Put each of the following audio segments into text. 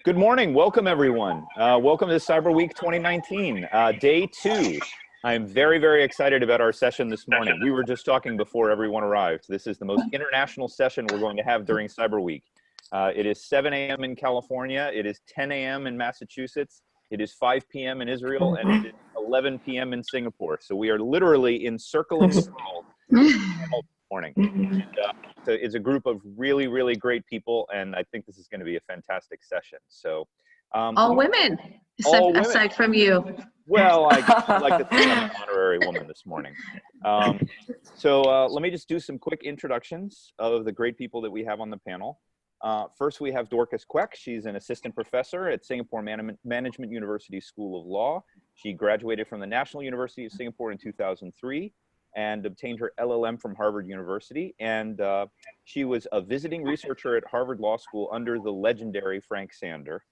Good morning. Welcome, everyone. Welcome to Cyberweek 2019, day 2. I'm very, very excited about our session this morning. We were just talking before everyone arrived. This is the most international session we're going to have during Cyberweek. It is 7 a.m. in California. It is 10 a.m. in Massachusetts. It is 5 p.m. in Israel, and it is 11 p.m. in Singapore. So we are literally encircling the world this morning. And, it's a group of really, really great people, and I think this is going to be a fantastic session. So, all women, aside from you. Well, I like to think I'm an honorary woman this morning. Let me just do some quick introductions of the great people that we have on the panel. First, we have Dorcas Quek. She's an assistant professor at Singapore Management University School of Law. She graduated from the National University of Singapore in 2003 and obtained her LLM from Harvard University. And she was a visiting researcher at Harvard Law School under the legendary Frank Sander,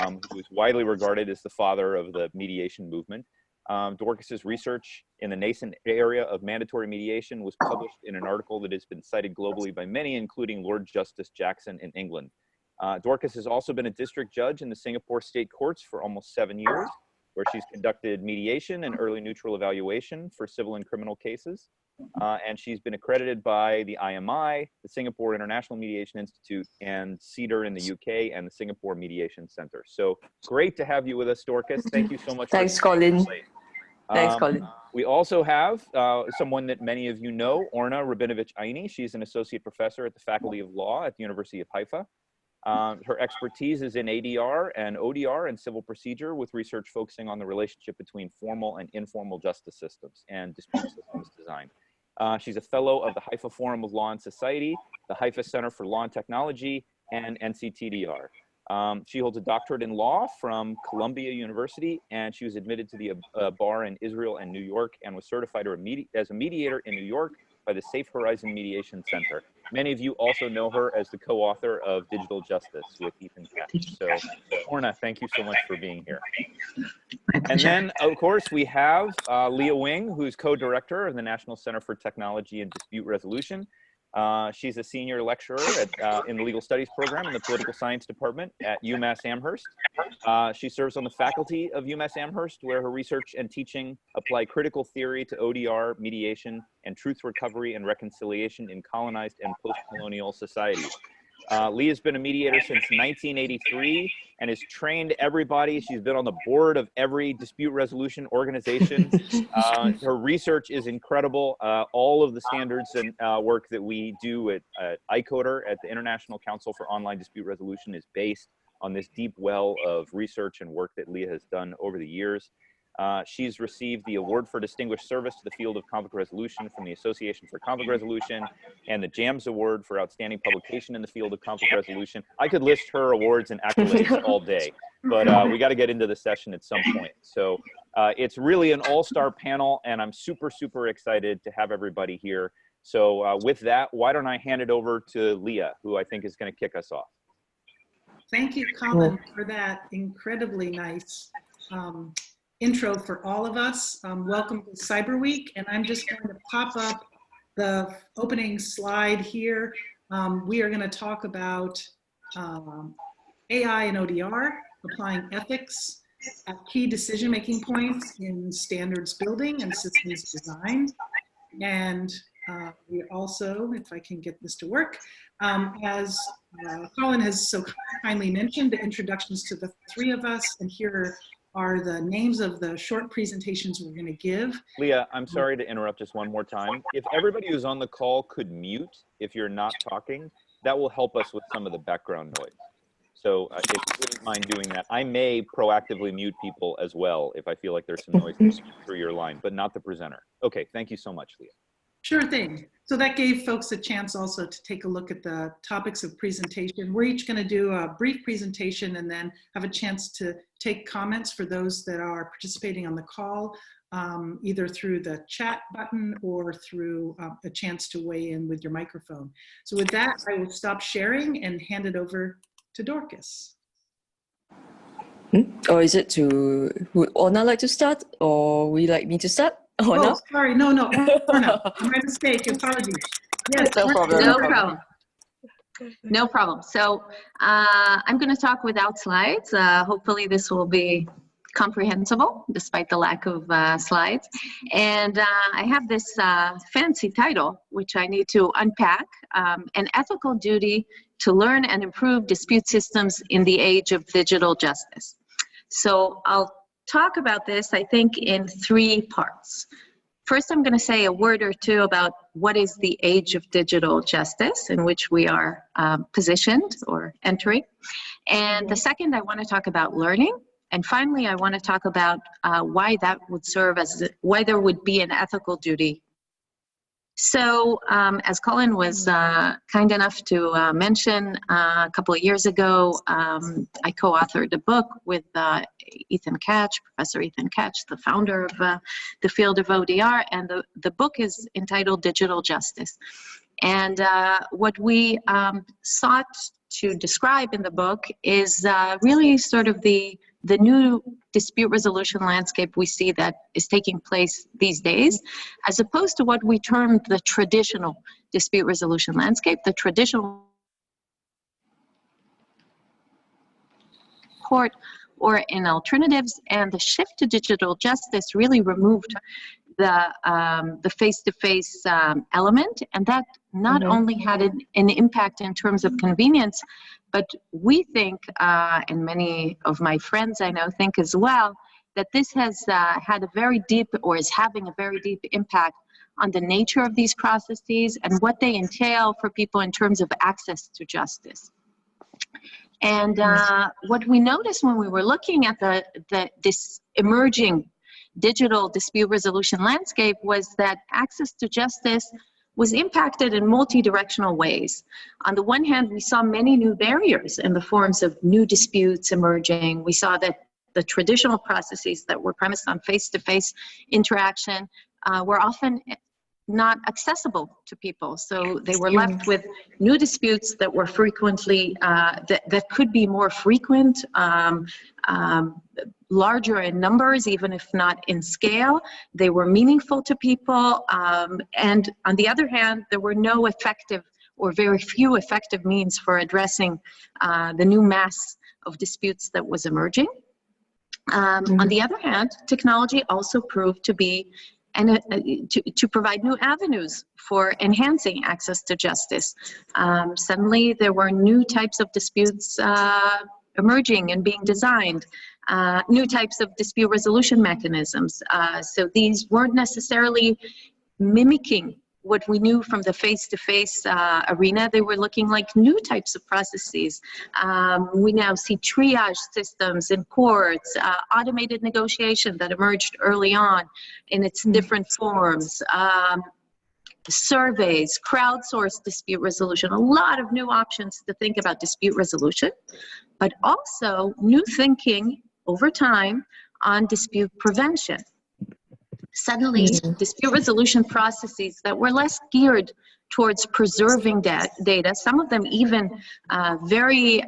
who is widely regarded as the father of the mediation movement. Dorcas's research in the nascent area of mandatory mediation was published in an article that has been cited globally by many, including Lord Justice Jackson in England. Dorcas has also been a district judge in the Singapore State Courts for almost 7 years, where she's conducted mediation and early neutral evaluation for civil and criminal cases. And she's been accredited by the IMI, the Singapore International Mediation Institute, and CEDAR in the UK, and the Singapore Mediation Center. So great to have you with us, Dorcas. Thank you so much. Thanks, Colin. Thanks, Colin. We also have someone that many of you know, Orna Rabinovich-Aini. She's an associate professor at the Faculty of Law at the University of Haifa. Her expertise is in ADR and ODR and civil procedure, with research focusing on the relationship between formal and informal justice systems and dispute systems design. She's a fellow of the Haifa Forum of Law and Society, the Haifa Center for Law and Technology, and NCTDR. She holds a doctorate in law from Columbia University, and she was admitted to the bar in Israel and New York, and was certified as a mediator in New York by the Safe Horizon Mediation Center. Many of you also know her as the co-author of Digital Justice with Ethan Katz. So, Orna, thank you so much for being here. And then, of course, we have Leah Wing, who's co-director of the National Center for Technology and Dispute Resolution. She's a senior lecturer in the Legal Studies program in the Political Science Department at UMass Amherst. She serves on the faculty of UMass Amherst, where her research and teaching apply critical theory to ODR, mediation, and truth recovery and reconciliation in colonized and post-colonial societies. Leah's been a mediator since 1983 and has trained everybody. She's been on the board of every dispute resolution organization. Her research is incredible. All of the standards and work that we do at ICODR, at the International Council for Online Dispute Resolution, is based on this deep well of research and work that Leah has done over the years. She's received the Award for Distinguished Service to the Field of Conflict Resolution from the Association for Conflict Resolution, and the JAMS Award for Outstanding Publication in the Field of Conflict Resolution. I could list her awards and accolades all day, but we got to get into the session at some point. So it's really an all-star panel, and I'm super, super excited to have everybody here. So with that, why don't I hand it over to Leah, who I think is going to kick us off. Thank you, Colin, for that incredibly nice intro for all of us. Welcome to Cyberweek, and I'm just going to pop up the opening slide here. We are going to talk about AI and ODR, applying ethics at key decision-making points in standards building and systems design. And we also, if I can get this to work, as Colin has so kindly mentioned, the introductions to the three of us, and here are the names of the short presentations we're going to give. Leah, I'm sorry to interrupt just one more time. If everybody who's on the call could mute if you're not talking, that will help us with some of the background noise. So if you wouldn't mind doing that, I may proactively mute people as well if I feel like there's some noise through your line, but not the presenter. Okay, thank you so much, Leah. Sure thing. So that gave folks a chance also to take a look at the topics of presentation. We're each going to do a brief presentation and then have a chance to take comments for those that are participating on the call, either through the chat button or through a chance to weigh in with your microphone. So with that, I will stop sharing and hand it over to Dorcas. Or is it would Orna like to start, or would you like me to start? Orna? Oh, sorry, no, Orna, my mistake, apologies. Yes, no problem. No problem. No problem. So I'm going to talk without slides. Hopefully this will be comprehensible despite the lack of slides. And I have this fancy title, which I need to unpack, An Ethical Duty to Learn and Improve Dispute Systems in the Age of Digital Justice. So I'll talk about this, I think, in 3 parts. First, I'm going to say a word or two about what is the age of digital justice in which we are positioned or entering. And the second, I want to talk about learning. And finally, I want to talk about why that would serve as, why there would be an ethical duty. So as Colin was kind enough to mention a couple of years ago, I co-authored a book with Ethan Katch, Professor Ethan Katch, the founder of the field of ODR, and the book is entitled Digital Justice. And what we sought to describe in the book is really sort of the new dispute resolution landscape we see that is taking place these days, as opposed to what we termed the traditional dispute resolution landscape, the traditional court or in alternatives, and the shift to digital justice really removed the face-to-face element, and that not only had an impact in terms of convenience, but we think, and many of my friends I know think as well, that this has had a very deep, or is having a very deep impact on the nature of these processes and what they entail for people in terms of access to justice. And what we noticed when we were looking at this emerging digital dispute resolution landscape was that access to justice was impacted in multi-directional ways. On the one hand, we saw many new barriers in the forms of new disputes emerging. We saw that the traditional processes that were premised on face-to-face interaction were often not accessible to people. So they were left with new disputes that were frequently, that could be more frequent, larger in numbers, even if not in scale. They were meaningful to people. And on the other hand, there were no effective or very few effective means for addressing the new mass of disputes that was emerging. On the other hand, technology also proved to be to provide new avenues for enhancing access to justice. Suddenly, there were new types of disputes emerging and being designed, new types of dispute resolution mechanisms. So these weren't necessarily mimicking what we knew from the face-to-face arena. They were looking like new types of processes. We now see triage systems in courts, automated negotiation that emerged early on in its different forms, surveys, crowdsourced dispute resolution, a lot of new options to think about dispute resolution, but also new thinking over time on dispute prevention. Suddenly, dispute resolution processes that were less geared towards preserving data, some of them even very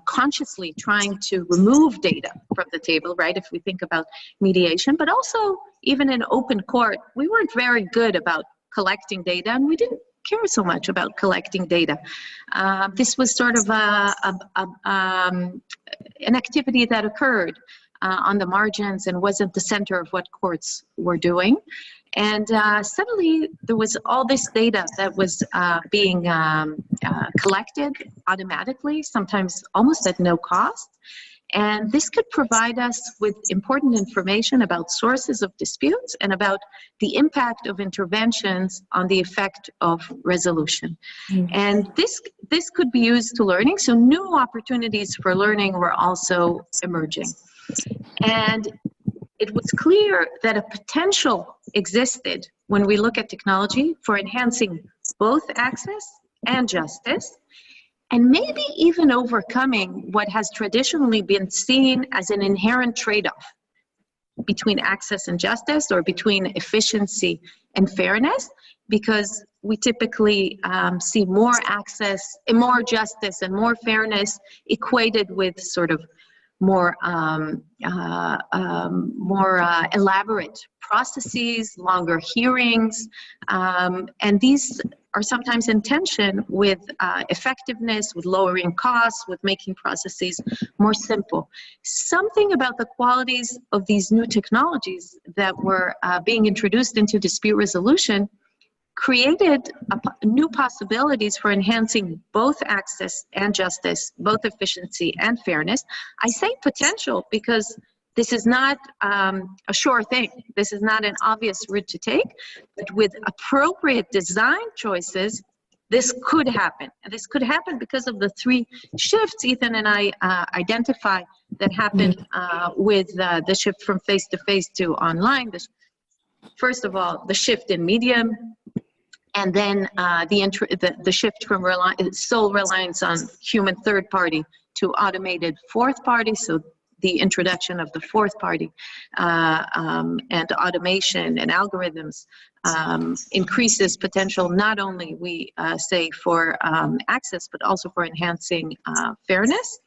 consciously trying to remove data from the table, right, if we think about mediation, but also even in open court, we weren't very good about collecting data, and we didn't care so much about collecting data. This was sort of an activity that occurred on the margins and wasn't the center of what courts were doing. And suddenly there was all this data that was being collected automatically, sometimes almost at no cost. And this could provide us with important information about sources of disputes and about the impact of interventions on the effect of resolution. And this could be used to learning, so new opportunities for learning were also emerging. And it was clear that a potential existed when we look at technology for enhancing both access and justice, and maybe even overcoming what has traditionally been seen as an inherent trade-off between access and justice, or between efficiency and fairness, because we typically see more access, more justice, and more fairness equated with sort of more elaborate processes, longer hearings, and these are sometimes in tension with effectiveness, with lowering costs, with making processes more simple. Something about the qualities of these new technologies that were being introduced into dispute resolution created new possibilities for enhancing both access and justice, both efficiency and fairness. I say potential because this is not a sure thing. This is not an obvious route to take, but with appropriate design choices, this could happen. And this could happen because of the three shifts Ethan and I identify that happened with the shift from face-to-face to online. First of all, the shift in medium, and then the shift from sole reliance on human third party to automated fourth party. So the introduction of the fourth party and automation and algorithms increases potential not only, we say, for access, but also for enhancing fairness.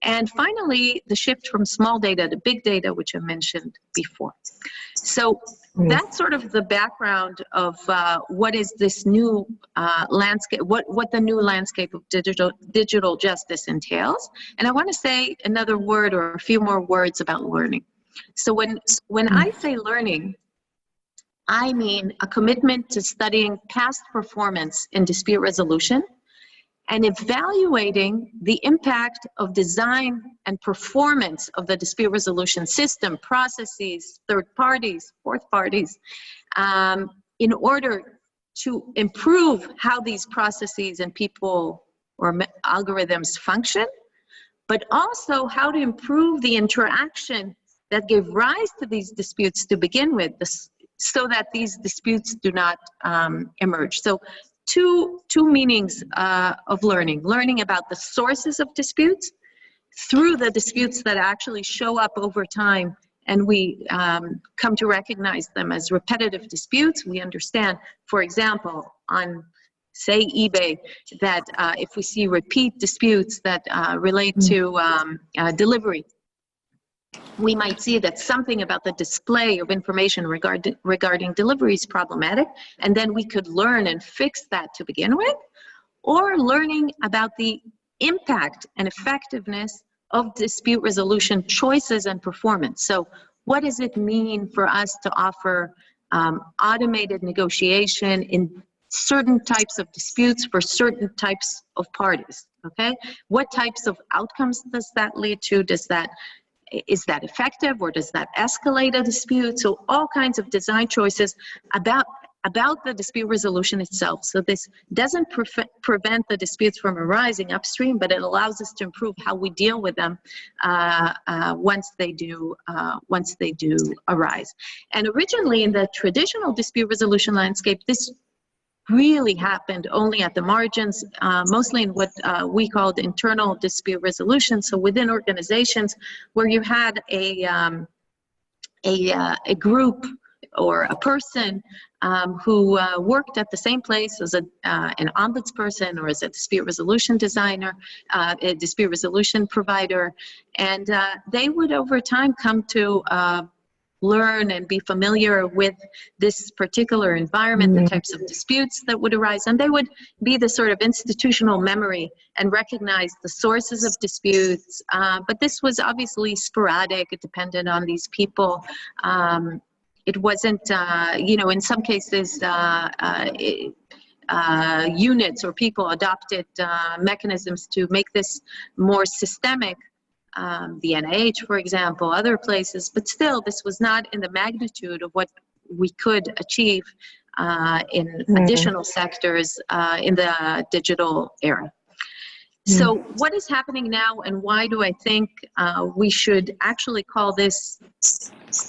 And finally, the shift from small data to big data, which I mentioned before. So that's sort of the background of what is this new landscape, what the new landscape of digital justice entails. And I want to say another word or a few more words about learning. So when I say learning, I mean a commitment to studying past performance in dispute resolution and evaluating the impact of design and performance of the dispute resolution system, processes, third parties, fourth parties, in order to improve how these processes and people or algorithms function, but also how to improve the interaction that gave rise to these disputes to begin with, so that these disputes do not emerge. So two meanings of learning. Learning about the sources of disputes through the disputes that actually show up over time, and we come to recognize them as repetitive disputes. We understand, for example, on, say, eBay, that if we see repeat disputes that relate to delivery, we might see that something about the display of information regarding delivery is problematic, and then we could learn and fix that to begin with, or learning about the impact and effectiveness of dispute resolution choices and performance. So what does it mean for us to offer automated negotiation in certain types of disputes for certain types of parties, okay? What types of outcomes does that lead to? Is that effective, or does that escalate a dispute? So all kinds of design choices about the dispute resolution itself. So this doesn't prevent the disputes from arising upstream, but it allows us to improve how we deal with them once they do arise. And originally in the traditional dispute resolution landscape, this really happened only at the margins, mostly in what we called internal dispute resolution. So within organizations where you had a group or a person who worked at the same place as an ombudsperson or as a dispute resolution designer, a dispute resolution provider, and they would over time come to learn and be familiar with this particular environment, the types of disputes that would arise, and they would be the sort of institutional memory and recognize the sources of disputes. But this was obviously sporadic. It depended on these people. It wasn't, in some cases, units or people adopted mechanisms to make this more systemic. The NIH, for example, other places, but still this was not in the magnitude of what we could achieve in additional sectors in the digital era. So what is happening now, and why do I think we should actually call this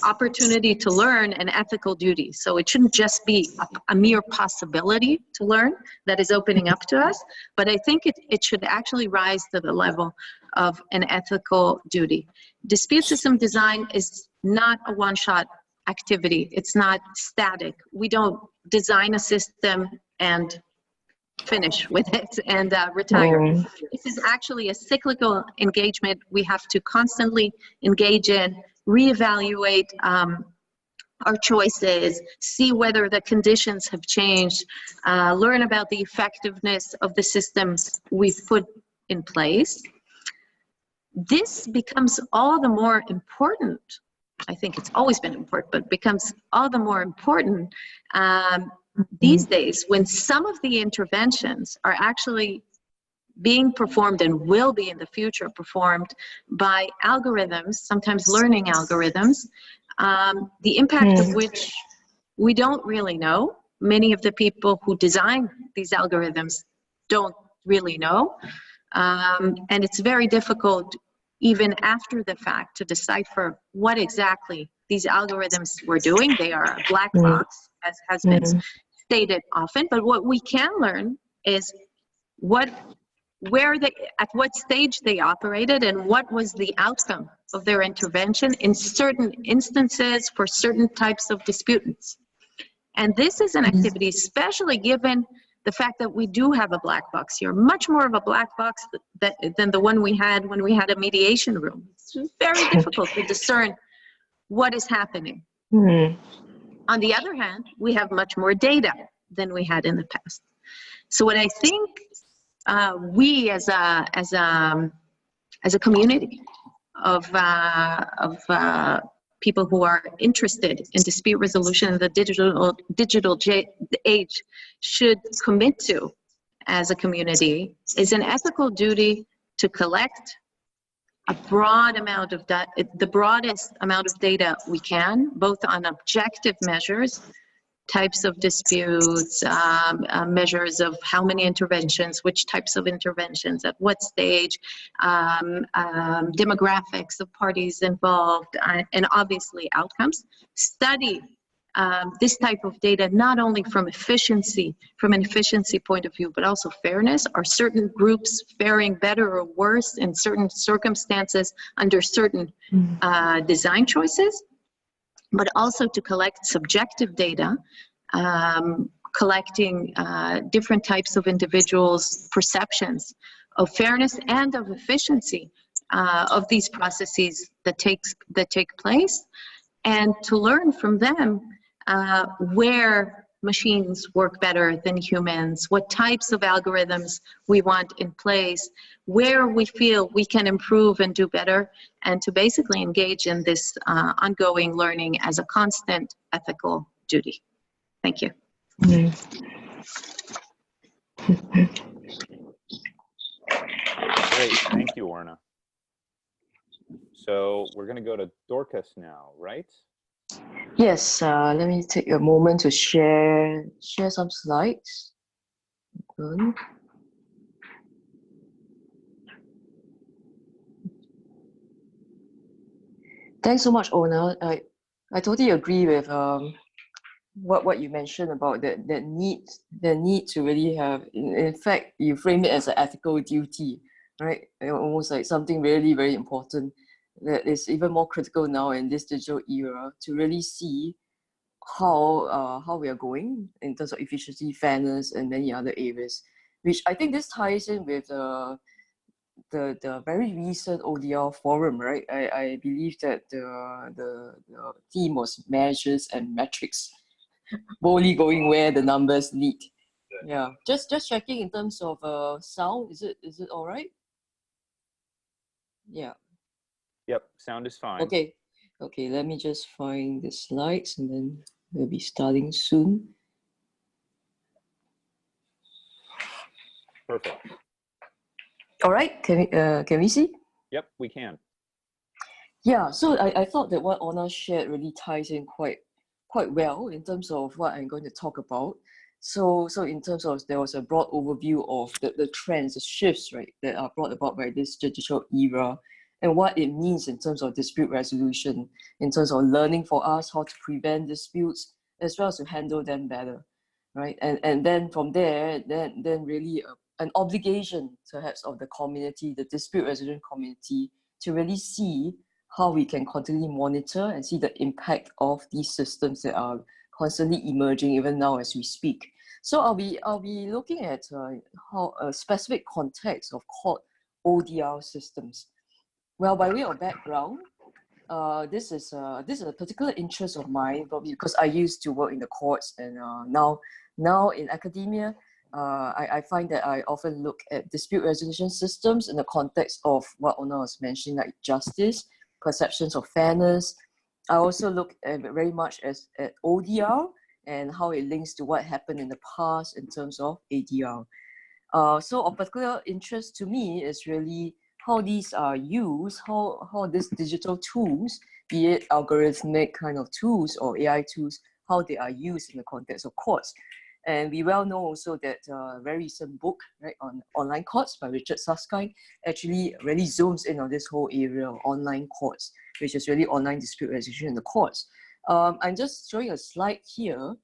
opportunity to learn an ethical duty? So it shouldn't just be a mere possibility to learn that is opening up to us, but I think it should actually rise to the level of an ethical duty. Dispute system design is not a one-shot activity. It's not static. We don't design a system and finish with it and retire. This is actually a cyclical engagement we have to constantly engage in, reevaluate our choices, see whether the conditions have changed, learn about the effectiveness of the systems we've put in place. This becomes all the more important. I think it's always been important, but becomes all the more important these days when some of the interventions are actually being performed and will be in the future performed by algorithms, sometimes learning algorithms, the impact of which we don't really know. Many of the people who design these algorithms don't really know. And it's very difficult, even after the fact, to decipher what exactly these algorithms were doing. They are a black box, as has been stated often. But what we can learn is at what stage they operated and what was the outcome of their intervention in certain instances for certain types of disputants. And this is an activity, especially given the fact that we do have a black box here, much more of a black box than the one we had when we had a mediation room. It's very difficult to discern what is happening. On the other hand, we have much more data than we had in the past. So what I think we as a community of people who are interested in dispute resolution in the digital age should commit to as a community is an ethical duty to collect a broad amount of the broadest amount of data we can, both on objective measures, types of disputes, measures of how many interventions, which types of interventions, at what stage, demographics of parties involved, and obviously outcomes. Study this type of data not only from an efficiency point of view, but also fairness. Are certain groups faring better or worse in certain circumstances under certain design choices? But also to collect subjective data, collecting different types of individuals' perceptions of fairness and of efficiency of these processes that take place, and to learn from them where machines work better than humans, what types of algorithms we want in place, where we feel we can improve and do better, and to basically engage in this ongoing learning as a constant ethical duty. Thank you. Great, thank you, Orna. So we're going to go to Dorcas now, right? Yes, let me take a moment to share some slides. Good. Thanks so much, Orna. I totally agree with what you mentioned about the need to really have. In fact, you frame it as an ethical duty, right? Almost like something really very important that is even more critical now in this digital era, to really see how we are going in terms of efficiency, fairness, and many other areas. Which I think this ties in with the very recent ODR forum, right? I believe that the theme was measures and metrics, boldly going where the numbers lead. Yeah, just checking in terms of sound. Is it all right? Yeah. Yep, sound is fine. Okay, let me just find the slides and then we'll be starting soon. Perfect. All right, can we see? Yep, we can. Yeah, so I thought that what Orna shared really ties in quite well in terms of what I'm going to talk about. So in terms of, there was a broad overview of the trends, the shifts, right, that are brought about by this digital era, and what it means in terms of dispute resolution, in terms of learning for us how to prevent disputes, as well as to handle them better, right? And then from there, then really an obligation perhaps of the community, the dispute resolution community, to really see how we can continually monitor and see the impact of these systems that are constantly emerging even now as we speak. So I'll be looking at how a specific context of called ODR systems. Well, by way of background, this is a particular interest of mine, probably because I used to work in the courts, and now in academia, I find that I often look at dispute resolution systems in the context of what Ona was mentioning, like justice, perceptions of fairness. I also look at very much at ODR and how it links to what happened in the past in terms of ADR. So of particular interest to me is really how these are used, how these digital tools, be it algorithmic kind of tools or AI tools, how they are used in the context of courts. And we well know also that a very recent book, right, on online courts by Richard Susskind actually really zooms in on this whole area of online courts, which is really online dispute resolution in the courts. I'm just showing a slide here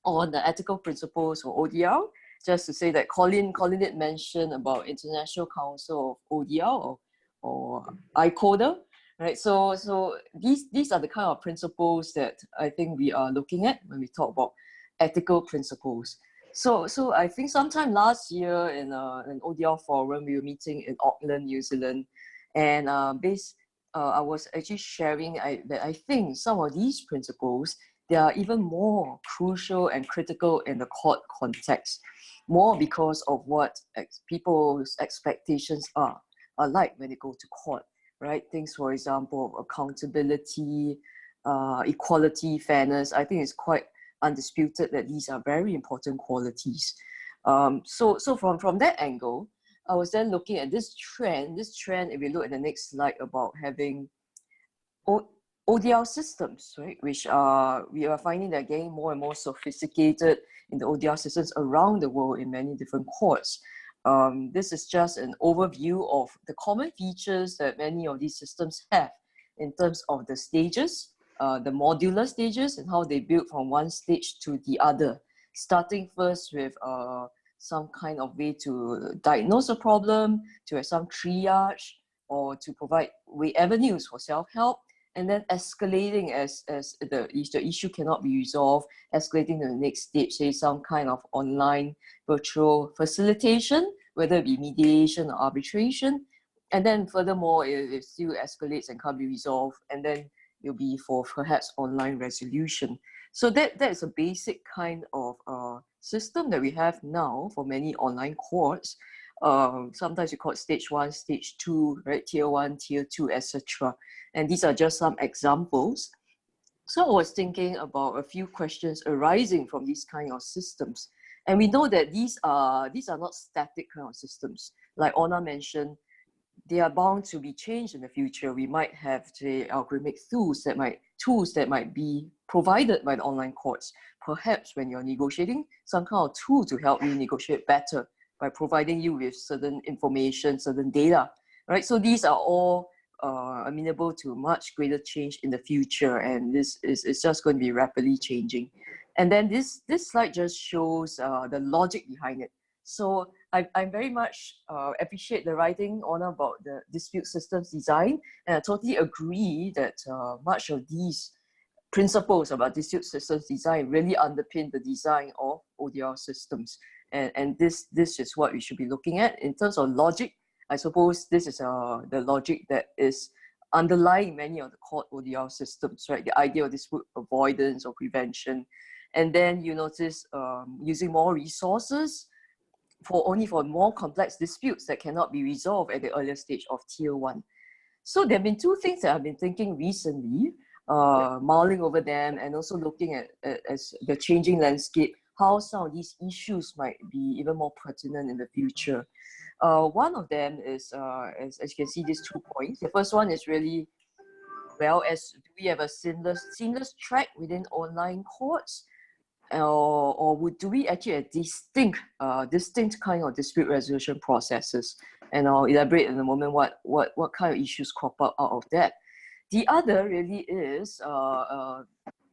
on the ethical principles for ODR, just to say that Colin did mention about International Council of ODR or ICODA, right? So these are the kind of principles that I think we are looking at when we talk about ethical principles. So I think sometime last year in an ODR forum, we were meeting in Auckland, New Zealand, and I was actually sharing that I think some of these principles, they are even more crucial and critical in the court context, more because of what people's expectations are like when they go to court, right? Things, for example, of accountability, equality, fairness. I think it's quite undisputed that these are very important qualities. So from that angle, I was then looking at this trend, if we look at the next slide, about having ODR systems, right, which we are finding that getting more and more sophisticated in the ODR systems around the world in many different courts. This is just an overview of the common features that many of these systems have in terms of the stages, the modular stages, and how they build from one stage to the other, starting first with some kind of way to diagnose a problem, to have some triage, or to provide avenues for self-help, and then escalating as the issue cannot be resolved, escalating to the next stage, say some kind of online virtual facilitation, whether it be mediation or arbitration. And then furthermore, it still escalates and can't be resolved, and then it'll be for perhaps online resolution. So that is a basic kind of system that we have now for many online courts. Sometimes we call it stage 1, stage 2, right? Tier 1, tier 2, etc. And these are just some examples. So I was thinking about a few questions arising from these kind of systems. And we know that these are not static kind of systems. Like Ona mentioned, they are bound to be changed in the future. We might have, say, algorithmic tools that might be provided by the online courts. Perhaps when you're negotiating, some kind of tool to help you negotiate better by providing you with certain information, certain data, right? So these are all amenable to much greater change in the future, and this is just going to be rapidly changing. And then this slide just shows the logic behind it. So I very much appreciate the writing on about the dispute systems design, and I totally agree that much of these principles about dispute systems design really underpin the design of ODR systems. And this is what we should be looking at. In terms of logic, I suppose this is the logic that is underlying many of the court ODR systems, right? The idea of dispute avoidance or prevention. And then you notice using more resources for more complex disputes that cannot be resolved at the earlier stage of tier 1. So there have been two things that I've been thinking recently, mulling over them, and also looking at as the changing landscape, how some of these issues might be even more pertinent in the future. One of them is, as you can see, these 2 points. The first one is really, well, do we have a seamless track within online courts? Or do we actually have distinct kind of dispute resolution processes? And I'll elaborate in a moment what kind of issues crop up out of that. The other really is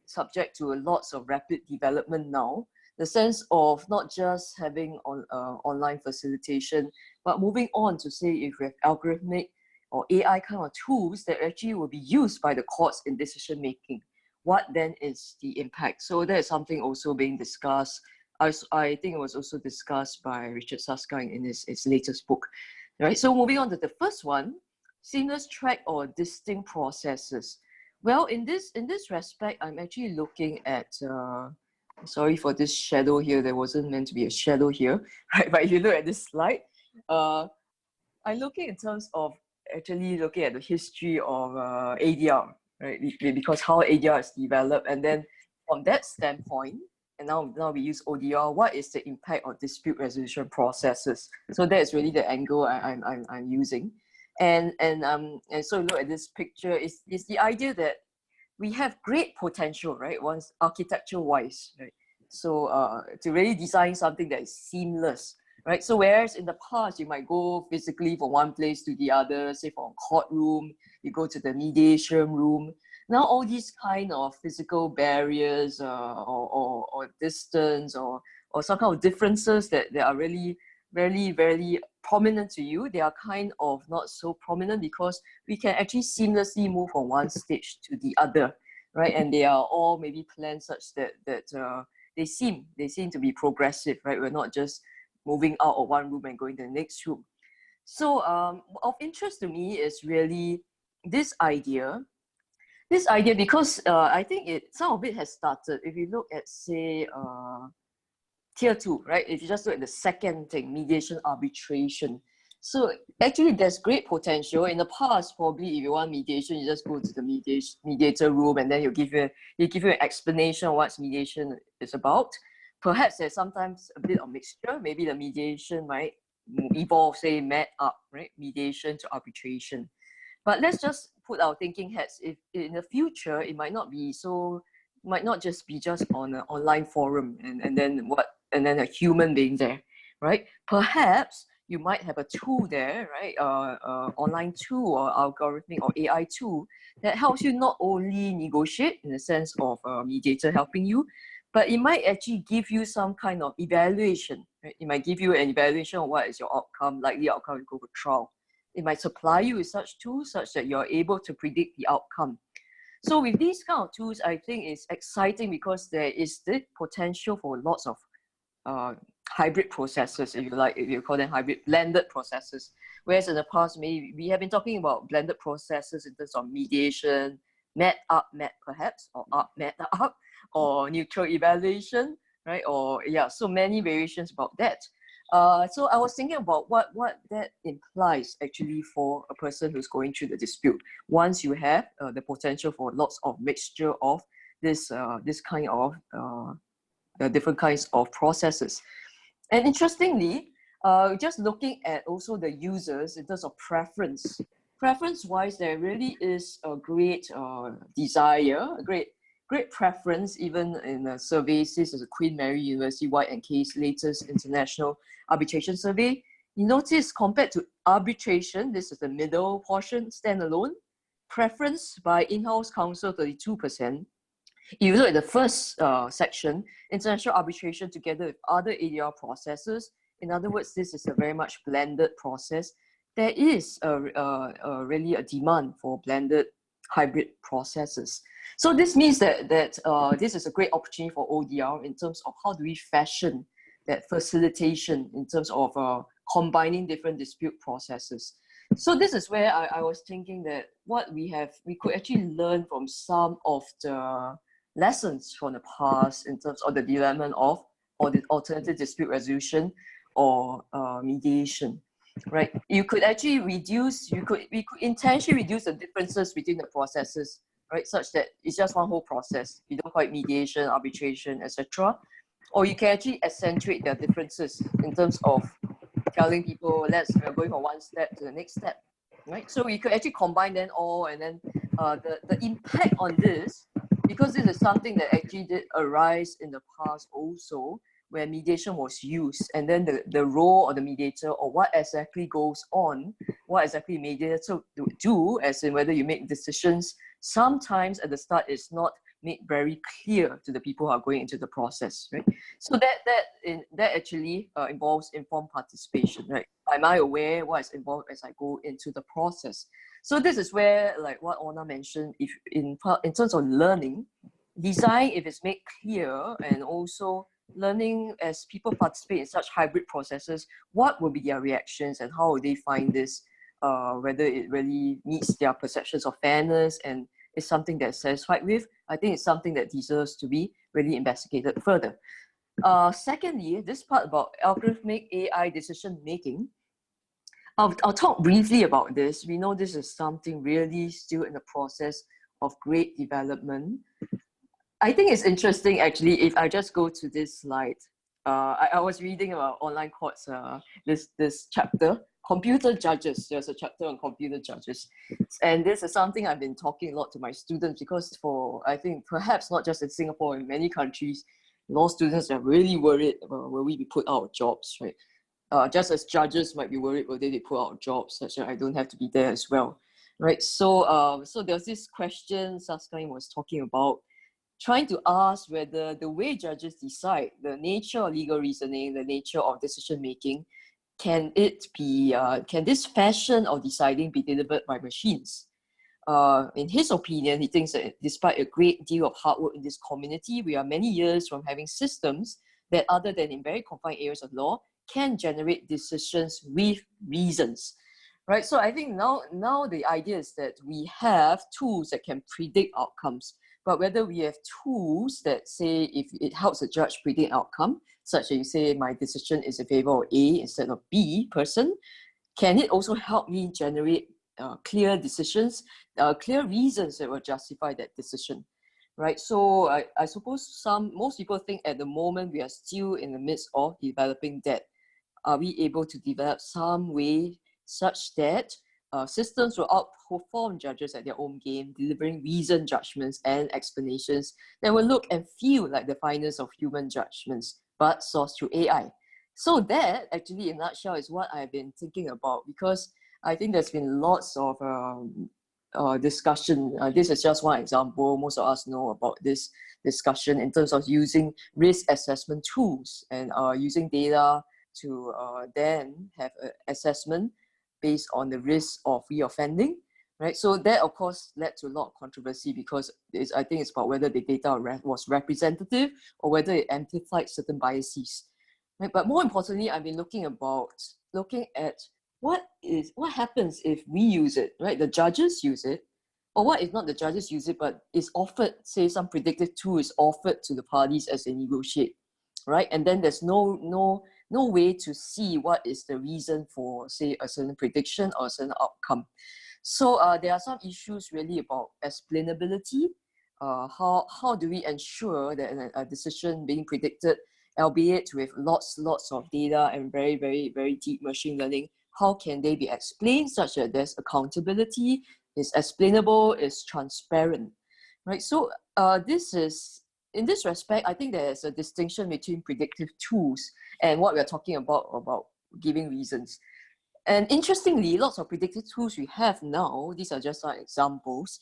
subject to lots of rapid development now, the sense of not just having online facilitation, but moving on to say if we have algorithmic or AI kind of tools that actually will be used by the courts in decision making. What then is the impact? So that is something also being discussed. I think it was also discussed by Richard Susskind in his latest book. Right. So moving on to the first one, seamless track or distinct processes. Well, in this respect, I'm actually looking at. Sorry for this shadow here. There wasn't meant to be a shadow here, right? But if you look at this slide, I'm looking in terms of actually looking at the history of ADR, right? Because how ADR is developed, and then from that standpoint, and now we use ODR. What is the impact on dispute resolution processes? So that is really the angle I'm using, and so look at this picture. Is the idea that we have great potential, right? Once architecture wise, right? So to really design something that is seamless, right? So whereas in the past you might go physically from one place to the other, say from courtroom, you go to the mediation room. Now all these kind of physical barriers or distance or some kind of differences that are really very prominent to you, they are kind of not so prominent because we can actually seamlessly move from one stage to the other, right? And they are all maybe planned such that they seem to be progressive, right? We're not just moving out of one room and going to the next room. So of interest to me is really this idea because I think some of it has started. If you look at, say, tier 2, right? If you just look at the second thing, mediation arbitration. So actually there's great potential. In the past, probably if you want mediation, you just go to the mediator room and then he'll give you an explanation of what mediation is about. Perhaps there's sometimes a bit of mixture. Maybe the mediation might evolve, say, met up, right? Mediation to arbitration. But let's just put our thinking hats. If in the future, it might not just be on an online forum and then a human being there, right? Perhaps you might have a tool there, right? Online tool or algorithmic or AI tool that helps you not only negotiate in the sense of a mediator helping you, but it might actually give you some kind of evaluation, right? It might give you an evaluation of what is your outcome, likely outcome to go for trial. It might supply you with such tools such that you're able to predict the outcome. So with these kind of tools, I think it's exciting because there is the potential for lots of hybrid processes, if you call them hybrid, blended processes. Whereas in the past, maybe we have been talking about blended processes in terms of mediation, met perhaps, or up, met up, or neutral evaluation, right? Or yeah, so many variations about that. So I was thinking about what that implies actually for a person who's going through the dispute. Once you have the potential for lots of mixture of this kind of different kinds of processes. And interestingly, just looking at also the users in terms of preference wise, there really is a great desire, a great preference, even in a survey, this is a Queen Mary University White and Case latest international arbitration survey. You notice compared to arbitration, this is the middle portion, standalone, preference by in-house counsel 32%. If you look at the first section, international arbitration together with other ADR processes, in other words, this is a very much blended process. There is really a demand for blended hybrid processes. So this means that this is a great opportunity for ODR in terms of how do we fashion that facilitation in terms of combining different dispute processes. So this is where I was thinking that what we could actually learn from some of the lessons from the past in terms of the development of or the alternative dispute resolution or mediation, right? We could intentionally reduce the differences between the processes, right? Such that it's just one whole process. You don't call it mediation, arbitration, etc. Or you can actually accentuate their differences in terms of telling people, we're going from one step to the next step, right? So we could actually combine them all, and then the impact on this, because this is something that actually did arise in the past also, where mediation was used, and then the role of the mediator or what exactly goes on, what exactly mediator do, as in whether you make decisions, sometimes at the start it's not made very clear to the people who are going into the process, right? So that actually involves informed participation, right? Am I aware what is involved as I go into the process? So this is where, like what Ona mentioned, if in terms of learning, design, if it's made clear, and also learning as people participate in such hybrid processes, what will be their reactions and how will they find this, whether it really meets their perceptions of fairness and is something they're satisfied with. I think it's something that deserves to be really investigated further. Secondly, this part about algorithmic AI decision making, I'll talk briefly about this. We know this is something really still in the process of great development. I think it's interesting actually, if I just go to this slide. I was reading about online courts, this chapter, computer judges. There's a chapter on computer judges. And this is something I've been talking a lot to my students, because I think perhaps not just in Singapore, in many countries, law students are really worried about will we be put out of jobs, right? Just as judges might be worried whether they put out jobs, such that I don't have to be there as well, right? So there's this question Saskine was talking about, trying to ask whether the way judges decide, the nature of legal reasoning, the nature of decision making, can this fashion of deciding be delivered by machines? In his opinion, he thinks that despite a great deal of hard work in this community, we are many years from having systems that, other than in very confined areas of law, can generate decisions with reasons, right? So I think now the idea is that we have tools that can predict outcomes, but whether we have tools that say if it helps a judge predict outcome, such that you say my decision is in favor of A instead of B person, can it also help me generate clear decisions, clear reasons that will justify that decision? Right, so I suppose most people think at the moment we are still in the midst of developing that. Are we able to develop some way such that systems will outperform judges at their own game, delivering reasoned judgments and explanations that will look and feel like the finest of human judgments, but sourced through AI? So that actually, in a nutshell, is what I've been thinking about, because I think there's been lots of discussion. This is just one example. Most of us know about this discussion in terms of using risk assessment tools and using data to then have an assessment based on the risk of reoffending, right? So that, of course, led to a lot of controversy, because I think it's about whether the data was representative or whether it amplified certain biases, right? But more importantly, I've been looking at what happens if we use it, right? The judges use it, or what if not the judges use it, but it's offered, say some predictive tool is offered to the parties as they negotiate, right? And then there's no way to see what is the reason for, say, a certain prediction or a certain outcome. So there are some issues really about explainability. How do we ensure that a decision being predicted, albeit with lots of data and very, very, very deep machine learning, how can they be explained such that there's accountability, is explainable, is transparent, right? So in this respect, I think there's a distinction between predictive tools and what we're talking about giving reasons. And interestingly, lots of predictive tools we have now, these are just some examples,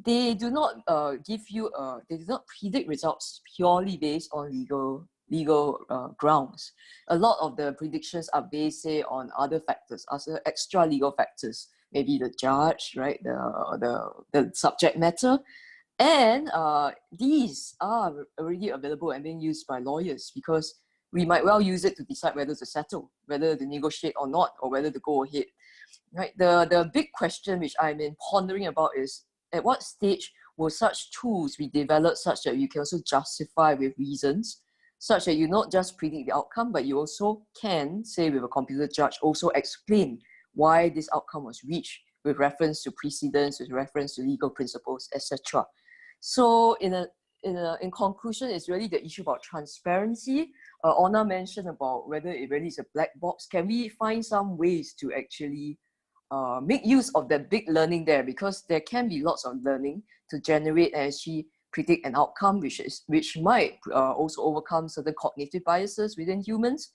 they do not they do not predict results purely based on legal grounds. A lot of the predictions are based, say, on other factors, other extra legal factors, maybe the judge, right, the subject matter. And these are already available and being used by lawyers, because we might well use it to decide whether to settle, whether to negotiate or not, or whether to go ahead. Right? The big question which I've been pondering about is, at what stage will such tools be developed such that you can also justify with reasons, such that you not just predict the outcome, but you also can, say with a computer judge, also explain why this outcome was reached with reference to precedents, with reference to legal principles, etc. So in conclusion, it's really the issue about transparency. Ona mentioned about whether it really is a black box. Can we find some ways to actually make use of that big learning there? Because there can be lots of learning to generate and actually predict an outcome, which might also overcome certain cognitive biases within humans.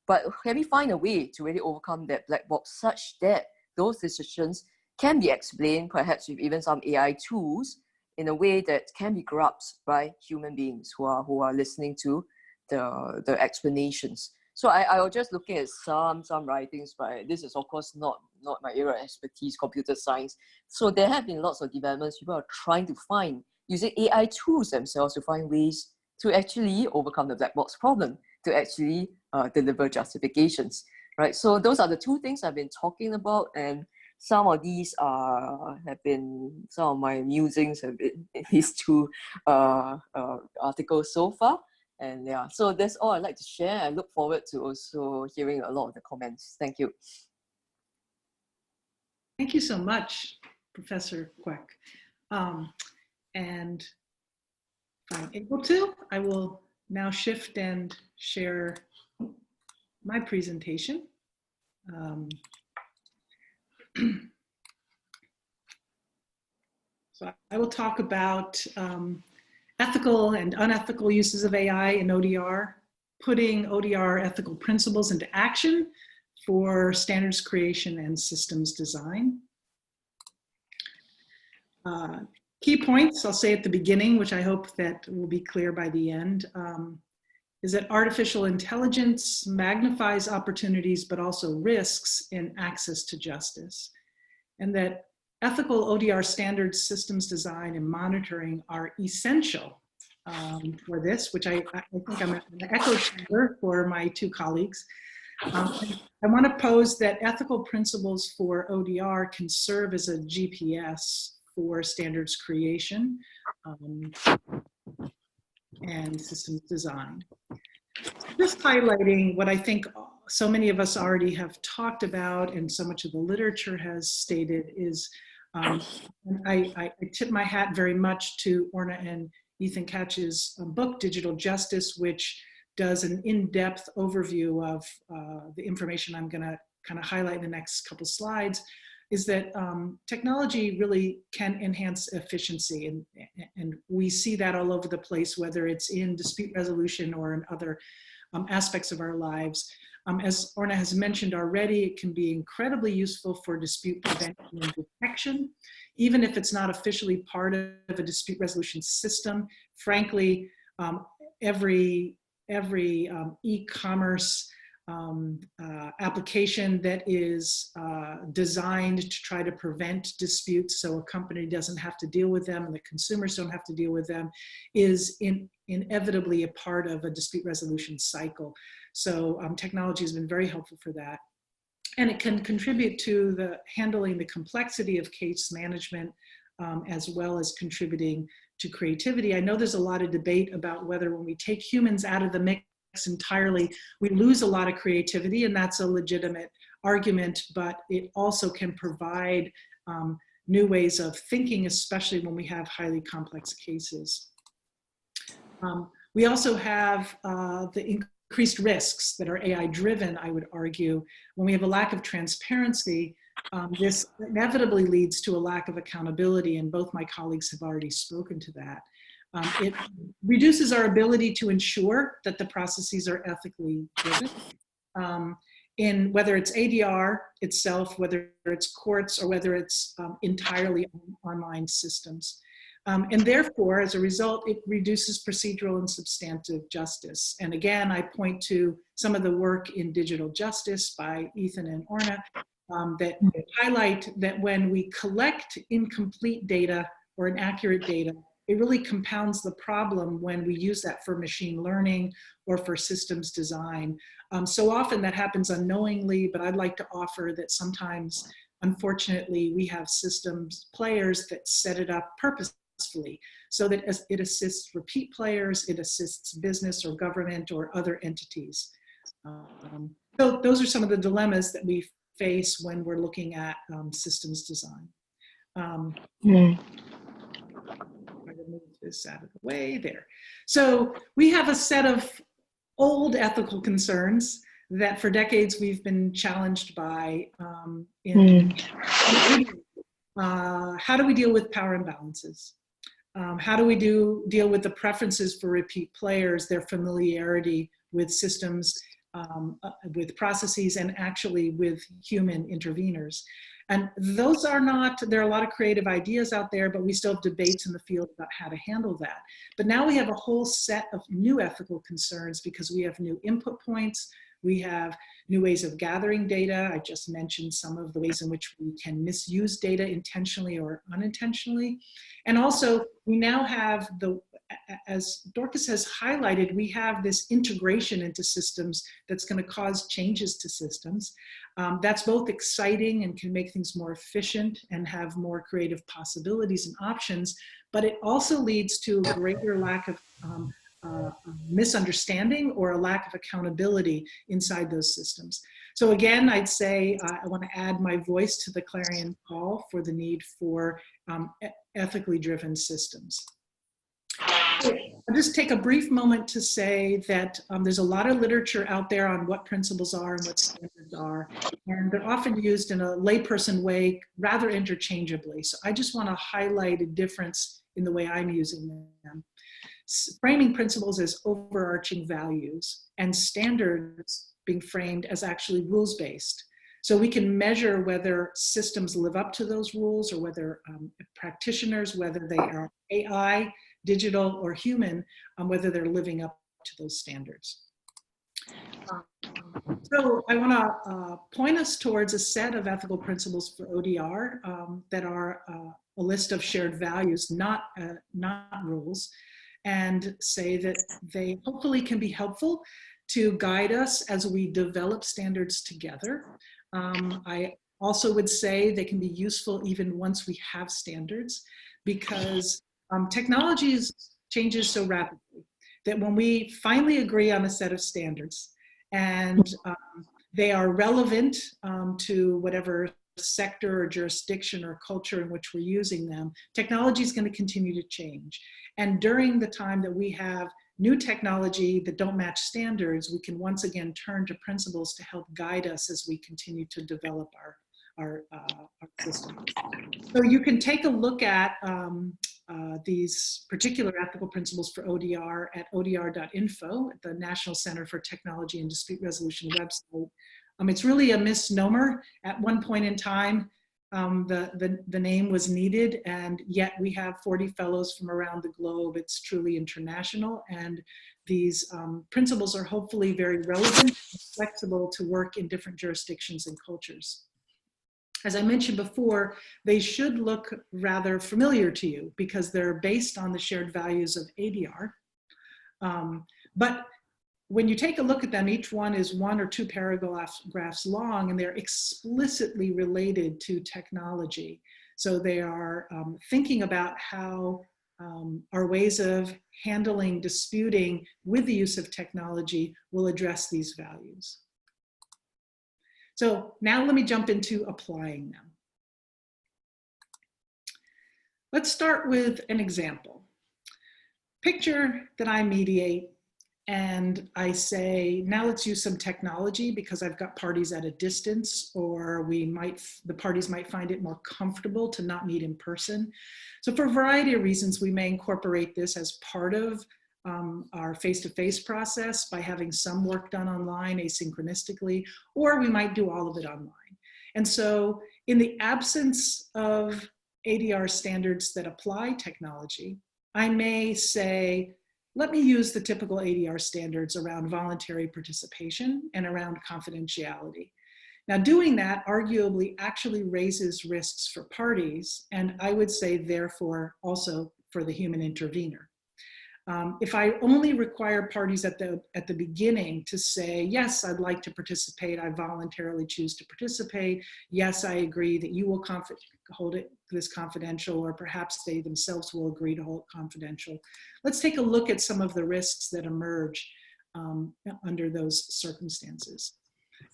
But can we find a way to really overcome that black box such that those decisions can be explained, perhaps with even some AI tools, in a way that can be grasped by human beings who are listening to the explanations? So I was just looking at some writings, but this is of course not my area of expertise, computer science. So there have been lots of developments. People are trying to find, using AI tools themselves, to find ways to actually overcome the black box problem, to actually deliver justifications, right? So those are the two things I've been talking about. And some of these have been, some of my musings have been in these two articles so far. And yeah, so that's all I'd like to share. I look forward to also hearing a lot of the comments. Thank you. Thank you so much, Professor Quek. And if I'm able to, I will now shift and share my presentation. So I will talk about ethical and unethical uses of AI in ODR, putting ODR ethical principles into action for standards creation and systems design. Key points I'll say at the beginning, which I hope that will be clear by the end, is that artificial intelligence magnifies opportunities but also risks in access to justice, and that ethical ODR standards, systems design, and monitoring are essential for this, which I think I'm an echo chamber for my two colleagues. I want to pose that ethical principles for ODR can serve as a GPS for standards creation and systems design. Just highlighting what I think so many of us already have talked about and so much of the literature has stated is, I tip my hat very much to Orna and Ethan Katch's book, Digital Justice, which does an in-depth overview of the information I'm going to kind of highlight in the next couple slides, is that technology really can enhance efficiency. And we see that all over the place, whether it's in dispute resolution or in other aspects of our lives. As Orna has mentioned already, it can be incredibly useful for dispute prevention and detection, even if it's not officially part of a dispute resolution system. Frankly, every e-commerce application that is designed to try to prevent disputes so a company doesn't have to deal with them and the consumers don't have to deal with them is inevitably a part of a dispute resolution cycle. So technology has been very helpful for that. And it can contribute to the handling the complexity of case management as well as contributing to creativity. I know there's a lot of debate about whether when we take humans out of the mix entirely, we lose a lot of creativity, and that's a legitimate argument, but it also can provide new ways of thinking, especially when we have highly complex cases. We also have the increased risks that are AI driven, I would argue. When we have a lack of transparency, this inevitably leads to a lack of accountability, and both my colleagues have already spoken to that. It reduces our ability to ensure that the processes are ethically driven, in whether it's ADR itself, whether it's courts, or whether it's entirely online systems. And therefore, as a result, it reduces procedural and substantive justice. And again, I point to some of the work in Digital Justice by Ethan and Orna that highlight that when we collect incomplete data or inaccurate data, it really compounds the problem when we use that for machine learning or for systems design. So often that happens unknowingly, but I'd like to offer that sometimes, unfortunately, we have systems players that set it up purposefully so that it assists repeat players, it assists business or government or other entities. So those are some of the dilemmas that we face when we're looking at systems design. Move this out of the way there. So we have a set of old ethical concerns that for decades we've been challenged by. How do we deal with power imbalances? How do we deal with the preferences for repeat players, their familiarity with systems, with processes, and actually with human interveners? And those are not, there are a lot of creative ideas out there, but we still have debates in the field about how to handle that. But now we have a whole set of new ethical concerns because we have new input points, we have new ways of gathering data. I just mentioned some of the ways in which we can misuse data intentionally or unintentionally. And also, we now have as Dorcas has highlighted, we have this integration into systems that's going to cause changes to systems. That's both exciting and can make things more efficient and have more creative possibilities and options, but it also leads to a greater lack of misunderstanding or a lack of accountability inside those systems. So again, I'd say I want to add my voice to the clarion call for the need for ethically driven systems. I'll just take a brief moment to say that there's a lot of literature out there on what principles are and what standards are, and they're often used in a layperson way rather interchangeably. So I just want to highlight a difference in the way I'm using them. Framing principles as overarching values and standards being framed as actually rules-based. So we can measure whether systems live up to those rules, or whether practitioners, whether they are AI, digital, or human, whether they're living up to those standards. So I want to point us towards a set of ethical principles for ODR that are a list of shared values, not rules, and say that they hopefully can be helpful to guide us as we develop standards together. I also would say they can be useful even once we have standards, because technology changes so rapidly that when we finally agree on a set of standards and they are relevant to whatever sector or jurisdiction or culture in which we're using them, technology is going to continue to change. And during the time that we have new technology that don't match standards, we can once again turn to principles to help guide us as we continue to develop our system. So you can take a look at these particular ethical principles for ODR at odr.info, at the National Center for Technology and Dispute Resolution website. It's really a misnomer. At one point in time, the name was needed, and yet we have 40 fellows from around the globe. It's truly international, and these principles are hopefully very relevant and flexible to work in different jurisdictions and cultures. As I mentioned before, they should look rather familiar to you because they're based on the shared values of ADR. But when you take a look at them, each one is 1 or 2 paragraphs long, and they're explicitly related to technology. So they are thinking about how our ways of handling disputing with the use of technology will address these values. So now let me jump into applying them. Let's start with an example. Picture that I mediate and I say, now let's use some technology because I've got parties at a distance, or the parties might find it more comfortable to not meet in person. So for a variety of reasons, we may incorporate this as part of our face-to-face process by having some work done online asynchronistically, or we might do all of it online. And so in the absence of ADR standards that apply technology, I may say, let me use the typical ADR standards around voluntary participation and around confidentiality. Now, doing that arguably actually raises risks for parties, and I would say therefore also for the human intervener. If I only require parties at the beginning to say, yes, I'd like to participate, I voluntarily choose to participate, yes, I agree that you will hold this confidential, or perhaps they themselves will agree to hold it confidential. Let's take a look at some of the risks that emerge under those circumstances.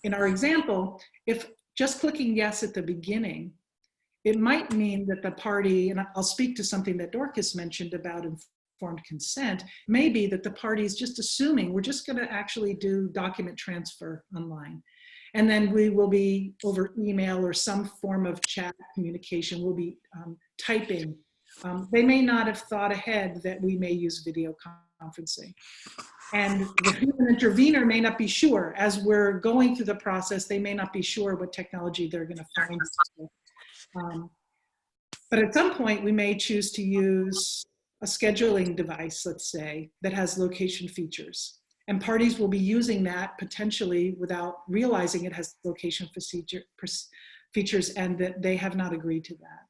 In our example, if just clicking yes at the beginning, it might mean that the party, and I'll speak to something that Dorcas mentioned about informed consent, may be that the party is just assuming we're just going to actually do document transfer online. And then we will be over email or some form of chat communication, we'll be typing. They may not have thought ahead that we may use video conferencing. And the human intervener may not be sure. As we're going through the process, they may not be sure what technology they're going to find. But at some point, we may choose to use a scheduling device, let's say, that has location features. And parties will be using that potentially without realizing it has location features and that they have not agreed to that.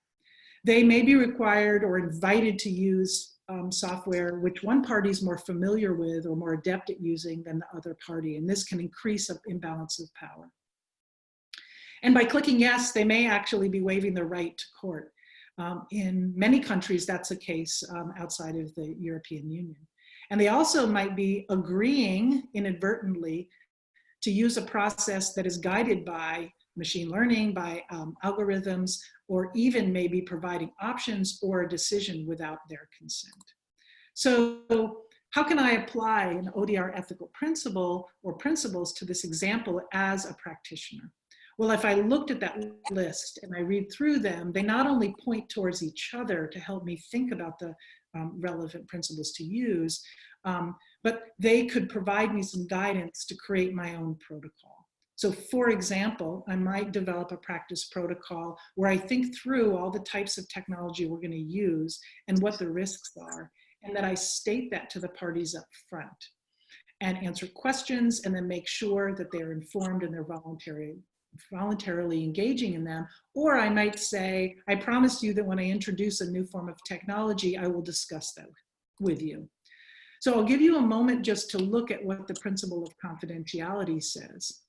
They may be required or invited to use software which one party is more familiar with or more adept at using than the other party, and this can increase an imbalance of power. And by clicking yes, they may actually be waiving their right to court. In many countries, that's the case outside of the European Union. And they also might be agreeing inadvertently to use a process that is guided by machine learning, by algorithms, or even maybe providing options or a decision without their consent. So how can I apply an ODR ethical principle or principles to this example as a practitioner? Well, if I looked at that list and I read through them, they not only point towards each other to help me think about the relevant principles to use, but they could provide me some guidance to create my own protocol. So for example, I might develop a practice protocol where I think through all the types of technology we're going to use and what the risks are, and that I state that to the parties up front and answer questions and then make sure that they're informed and they're voluntarily engaging in them. Or I might say, I promise you that when I introduce a new form of technology, I will discuss that with you. So I'll give you a moment just to look at what the principle of confidentiality says.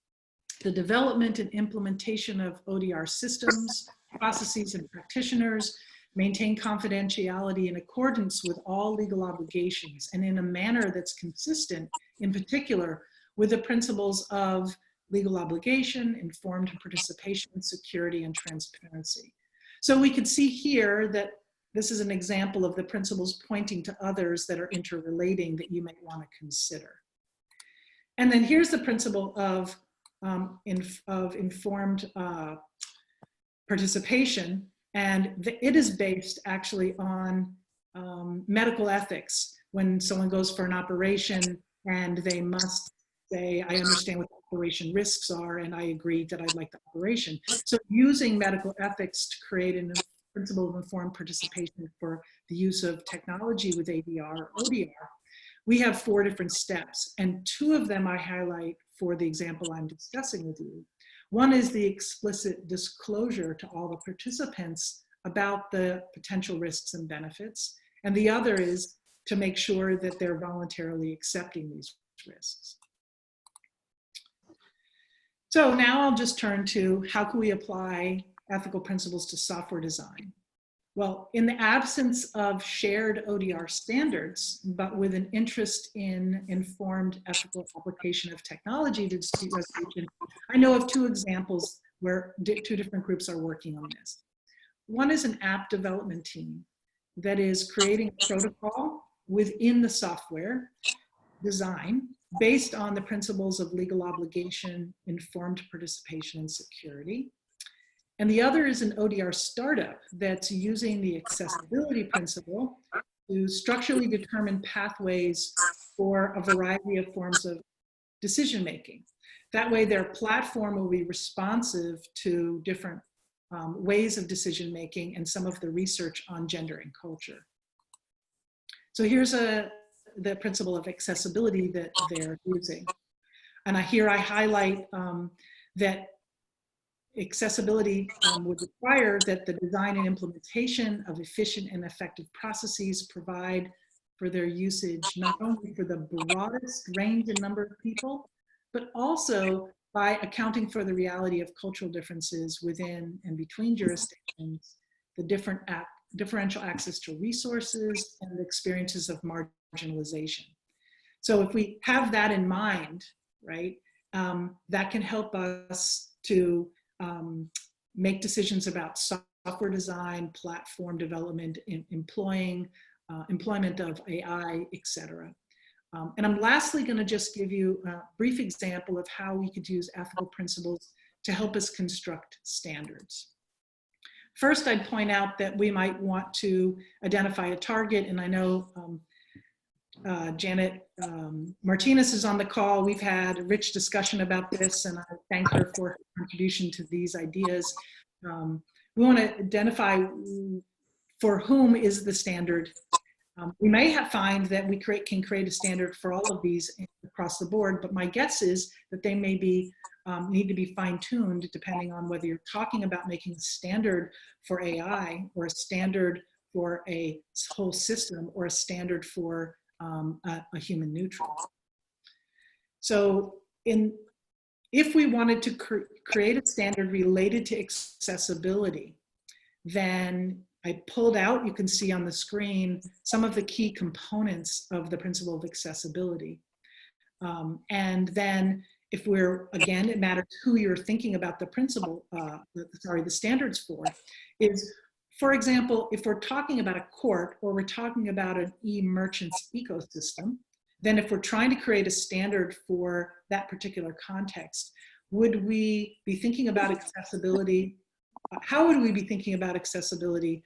The development and implementation of ODR systems, processes, and practitioners maintain confidentiality in accordance with all legal obligations and in a manner that's consistent, in particular, with the principles of legal obligation, informed participation, security, and transparency. So we can see here that this is an example of the principles pointing to others that are interrelating that you may want to consider. And then here's the principle of informed participation, and it is based actually on medical ethics. When someone goes for an operation and they must say, I understand what the operation risks are and I agree that I'd like the operation. So using medical ethics to create a principle of informed participation for the use of technology with ADR or ODR, we have 4 different steps, and 2 of them I highlight for the example I'm discussing with you. One is the explicit disclosure to all the participants about the potential risks and benefits, and the other is to make sure that they're voluntarily accepting these risks. So now I'll just turn to how can we apply ethical principles to software design. Well, in the absence of shared ODR standards, but with an interest in informed ethical application of technology to dispute resolution, I know of 2 examples where 2 different groups are working on this. One is an app development team that is creating a protocol within the software design based on the principles of legal obligation, informed participation, and security. And the other is an ODR startup that's using the accessibility principle to structurally determine pathways for a variety of forms of decision making. That way their platform will be responsive to different ways of decision making and some of the research on gender and culture. So here's the principle of accessibility that they're using. And here I highlight that accessibility would require that the design and implementation of efficient and effective processes provide for their usage, not only for the broadest range and number of people, but also by accounting for the reality of cultural differences within and between jurisdictions, the differential access to resources, and the experiences of marginalization. So if we have that in mind, right, that can help us to make decisions about software design, platform development, employment of AI, etc. And I'm lastly going to just give you a brief example of how we could use ethical principles to help us construct standards. First, I'd point out that we might want to identify a target, and I know Janet Martinez is on the call. We've had a rich discussion about this, and I thank her for her contribution to these ideas. We want to identify for whom is the standard. We may find that we can create a standard for all of these across the board, but my guess is that they may be need to be fine-tuned depending on whether you're talking about making a standard for AI or a standard for a whole system or a standard for a human neutral. So if we wanted to create a standard related to accessibility, then I pulled out, you can see on the screen, some of the key components of the principle of accessibility. And then if we're, again, it matters who you're thinking about the principle, the standards for, is, for example, if we're talking about a court or we're talking about an e-merchants ecosystem, then if we're trying to create a standard for that particular context, would we be thinking about accessibility? How would we be thinking about accessibility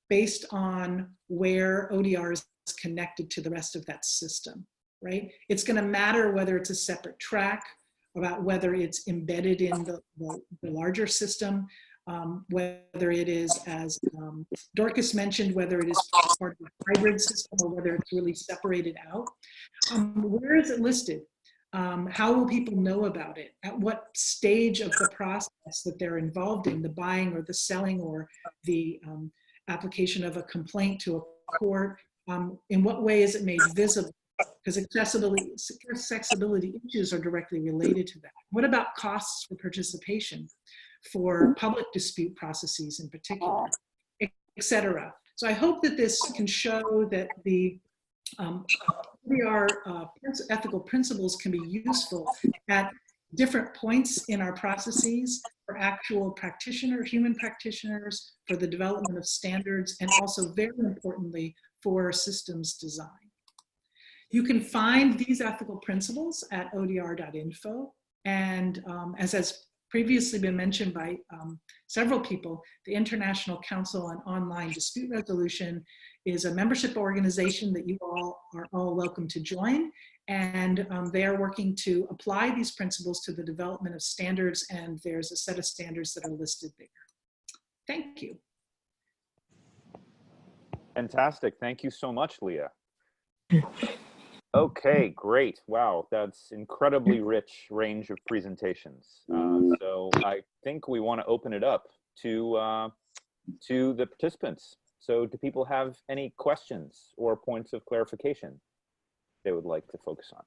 based on where ODR is connected to the rest of that system, right? It's going to matter whether it's a separate track, about whether it's embedded in the larger system, whether it is, as Dorcas mentioned, whether it is part of a hybrid system or whether it's really separated out. Where is it listed? How will people know about it? At what stage of the process that they're involved in, the buying or the selling or the application of a complaint to a court? In what way is it made visible? Because accessibility issues are directly related to that. What about costs for participation for public dispute processes in particular, et cetera? So I hope that this can show that the ethical principles can be useful at different points in our processes for actual human practitioners, for the development of standards, and also very importantly for systems design. You can find these ethical principles at odr.info, and as has previously been mentioned by several people, the International Council on Online Dispute Resolution is a membership organization that you all are welcome to join, and they are working to apply these principles to the development of standards, and there's a set of standards that are listed there. Thank you. Fantastic. Thank you so much, Leah. Okay, great. Wow, that's incredibly rich range of presentations. So I think we want to open it up to the participants. So do people have any questions or points of clarification they would like to focus on?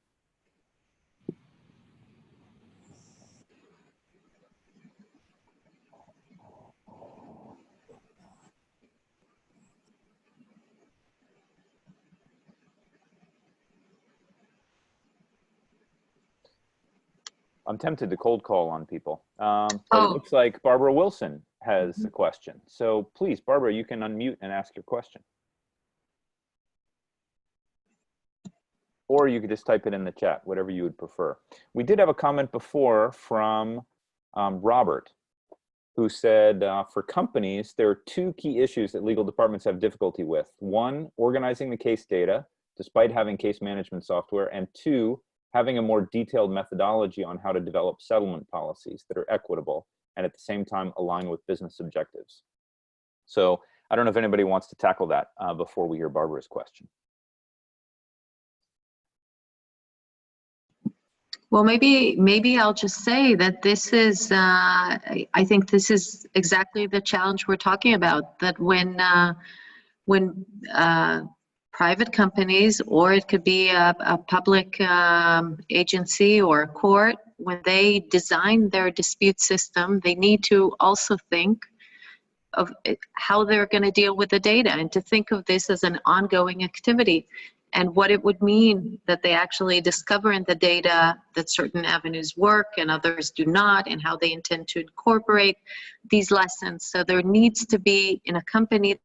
I'm tempted to cold call on people, but it looks like Barbara Wilson has a question. So please, Barbara, you can unmute and ask your question. Or you could just type it in the chat, whatever you would prefer. We did have a comment before from Robert, who said, for companies, there are two key issues that legal departments have difficulty with. One, organizing the case data, despite having case management software, and two, having a more detailed methodology on how to develop settlement policies that are equitable and at the same time align with business objectives. So I don't know if anybody wants to tackle that before we hear Barbara's question. Well, maybe I'll just say that this is, I think this is exactly the challenge we're talking about, that when private companies, or it could be a public agency or a court, when they design their dispute system, they need to also think of how they're going to deal with the data, and to think of this as an ongoing activity, and what it would mean that they actually discover in the data that certain avenues work and others do not, and how they intend to incorporate these lessons. So there needs to be, in a company,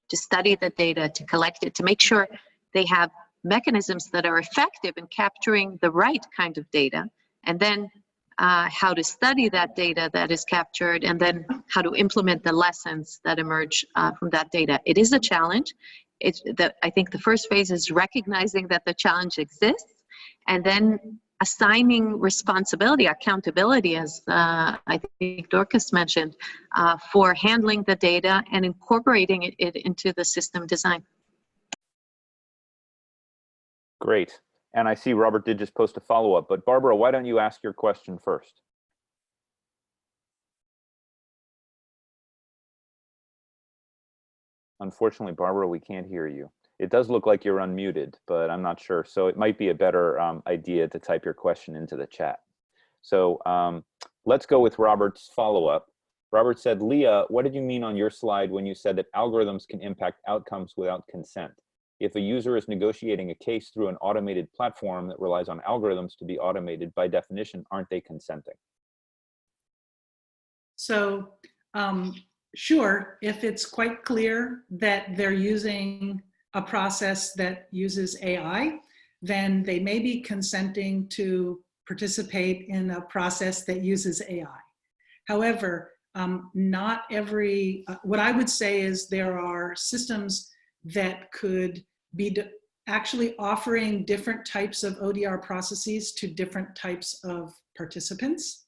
to study the data, to collect it, to make sure they have mechanisms that are effective in capturing the right kind of data, and then how to study that data that is captured, and then how to implement the lessons that emerge from that data. It is a challenge. I think the first phase is recognizing that the challenge exists, and then assigning responsibility, accountability, as I think Dorcas mentioned, for handling the data and incorporating it into the system design. Great. And I see Robert did just post a follow-up, but Barbara, why don't you ask your question first? Unfortunately, Barbara, we can't hear you. It does look like you're unmuted, but I'm not sure. So it might be a better idea to type your question into the chat. So let's go with Robert's follow-up. Robert said, Leah, what did you mean on your slide when you said that algorithms can impact outcomes without consent? If a user is negotiating a case through an automated platform that relies on algorithms to be automated, by definition, aren't they consenting? So sure, if it's quite clear that they're using a process that uses AI, then they may be consenting to participate in a process that uses AI. However, not every, what I would say is there are systems that could be actually offering different types of ODR processes to different types of participants.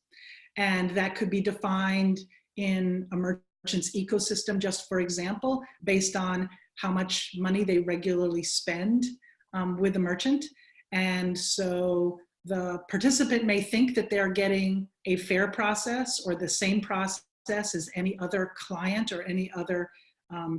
And that could be defined in a merchant's ecosystem, just for example, based on how much money they regularly spend with a merchant. And so the participant may think that they're getting a fair process or the same process as any other client or any other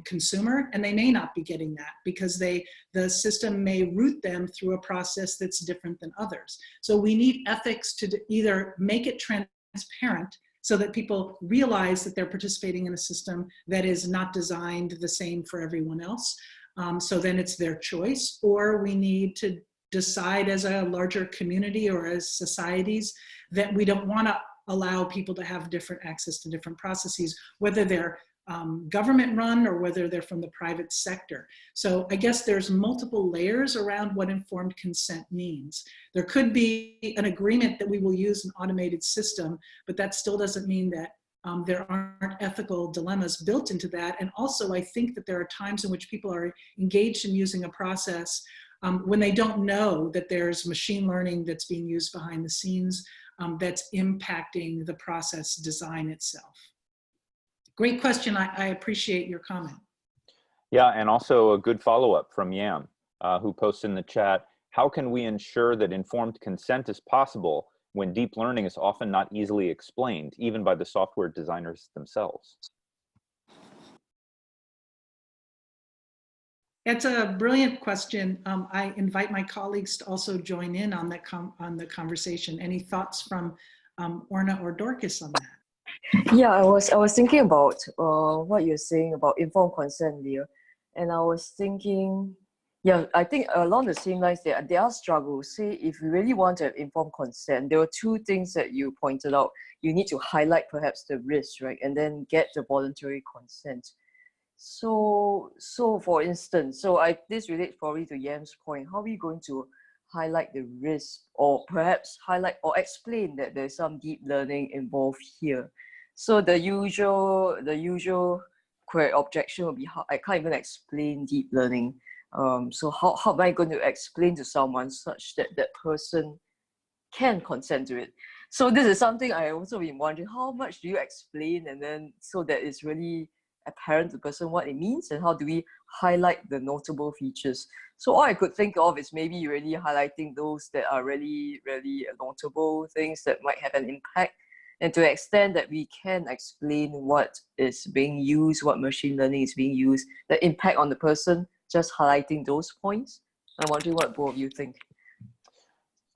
consumer, and they may not be getting that because the system may route them through a process that's different than others. So we need ethics to either make it transparent so that people realize that they're participating in a system that is not designed the same for everyone else. So then it's their choice, or we need to decide as a larger community or as societies that we don't want to allow people to have different access to different processes, whether they're government run or whether they're from the private sector. So I guess there's multiple layers around what informed consent means. There could be an agreement that we will use an automated system, but that still doesn't mean that there aren't ethical dilemmas built into that. And also I think that there are times in which people are engaged in using a process when they don't know that there's machine learning that's being used behind the scenes that's impacting the process design itself. Great question. I appreciate your comment. Yeah, and also a good follow-up from Yam, who posts in the chat, how can we ensure that informed consent is possible when deep learning is often not easily explained, even by the software designers themselves? It's a brilliant question. I invite my colleagues to also join in on the conversation. Any thoughts from Orna or Dorcas on that? Yeah, I was thinking about what you're saying about informed consent, Leah, and I was thinking, yeah, I think along the same lines, there are struggles. Say, if you really want to have informed consent, there were two things that you pointed out. You need to highlight perhaps the risk, right, and then get the voluntary consent. So for instance, this relates probably to Yam's point. How are we going to highlight the risk, or perhaps highlight or explain that there's some deep learning involved here? So the usual objection would be, how I can't even explain deep learning. So how am I going to explain to someone such that that person can consent to it? So this is something I also been wondering, how much do you explain, and then so that it's really apparent to the person what it means, and how do we highlight the notable features? So all I could think of is maybe really highlighting those that are really, really notable things that might have an impact. And to the extent that we can explain what is being used, what machine learning is being used, the impact on the person, just highlighting those points. I'm wondering what both of you think.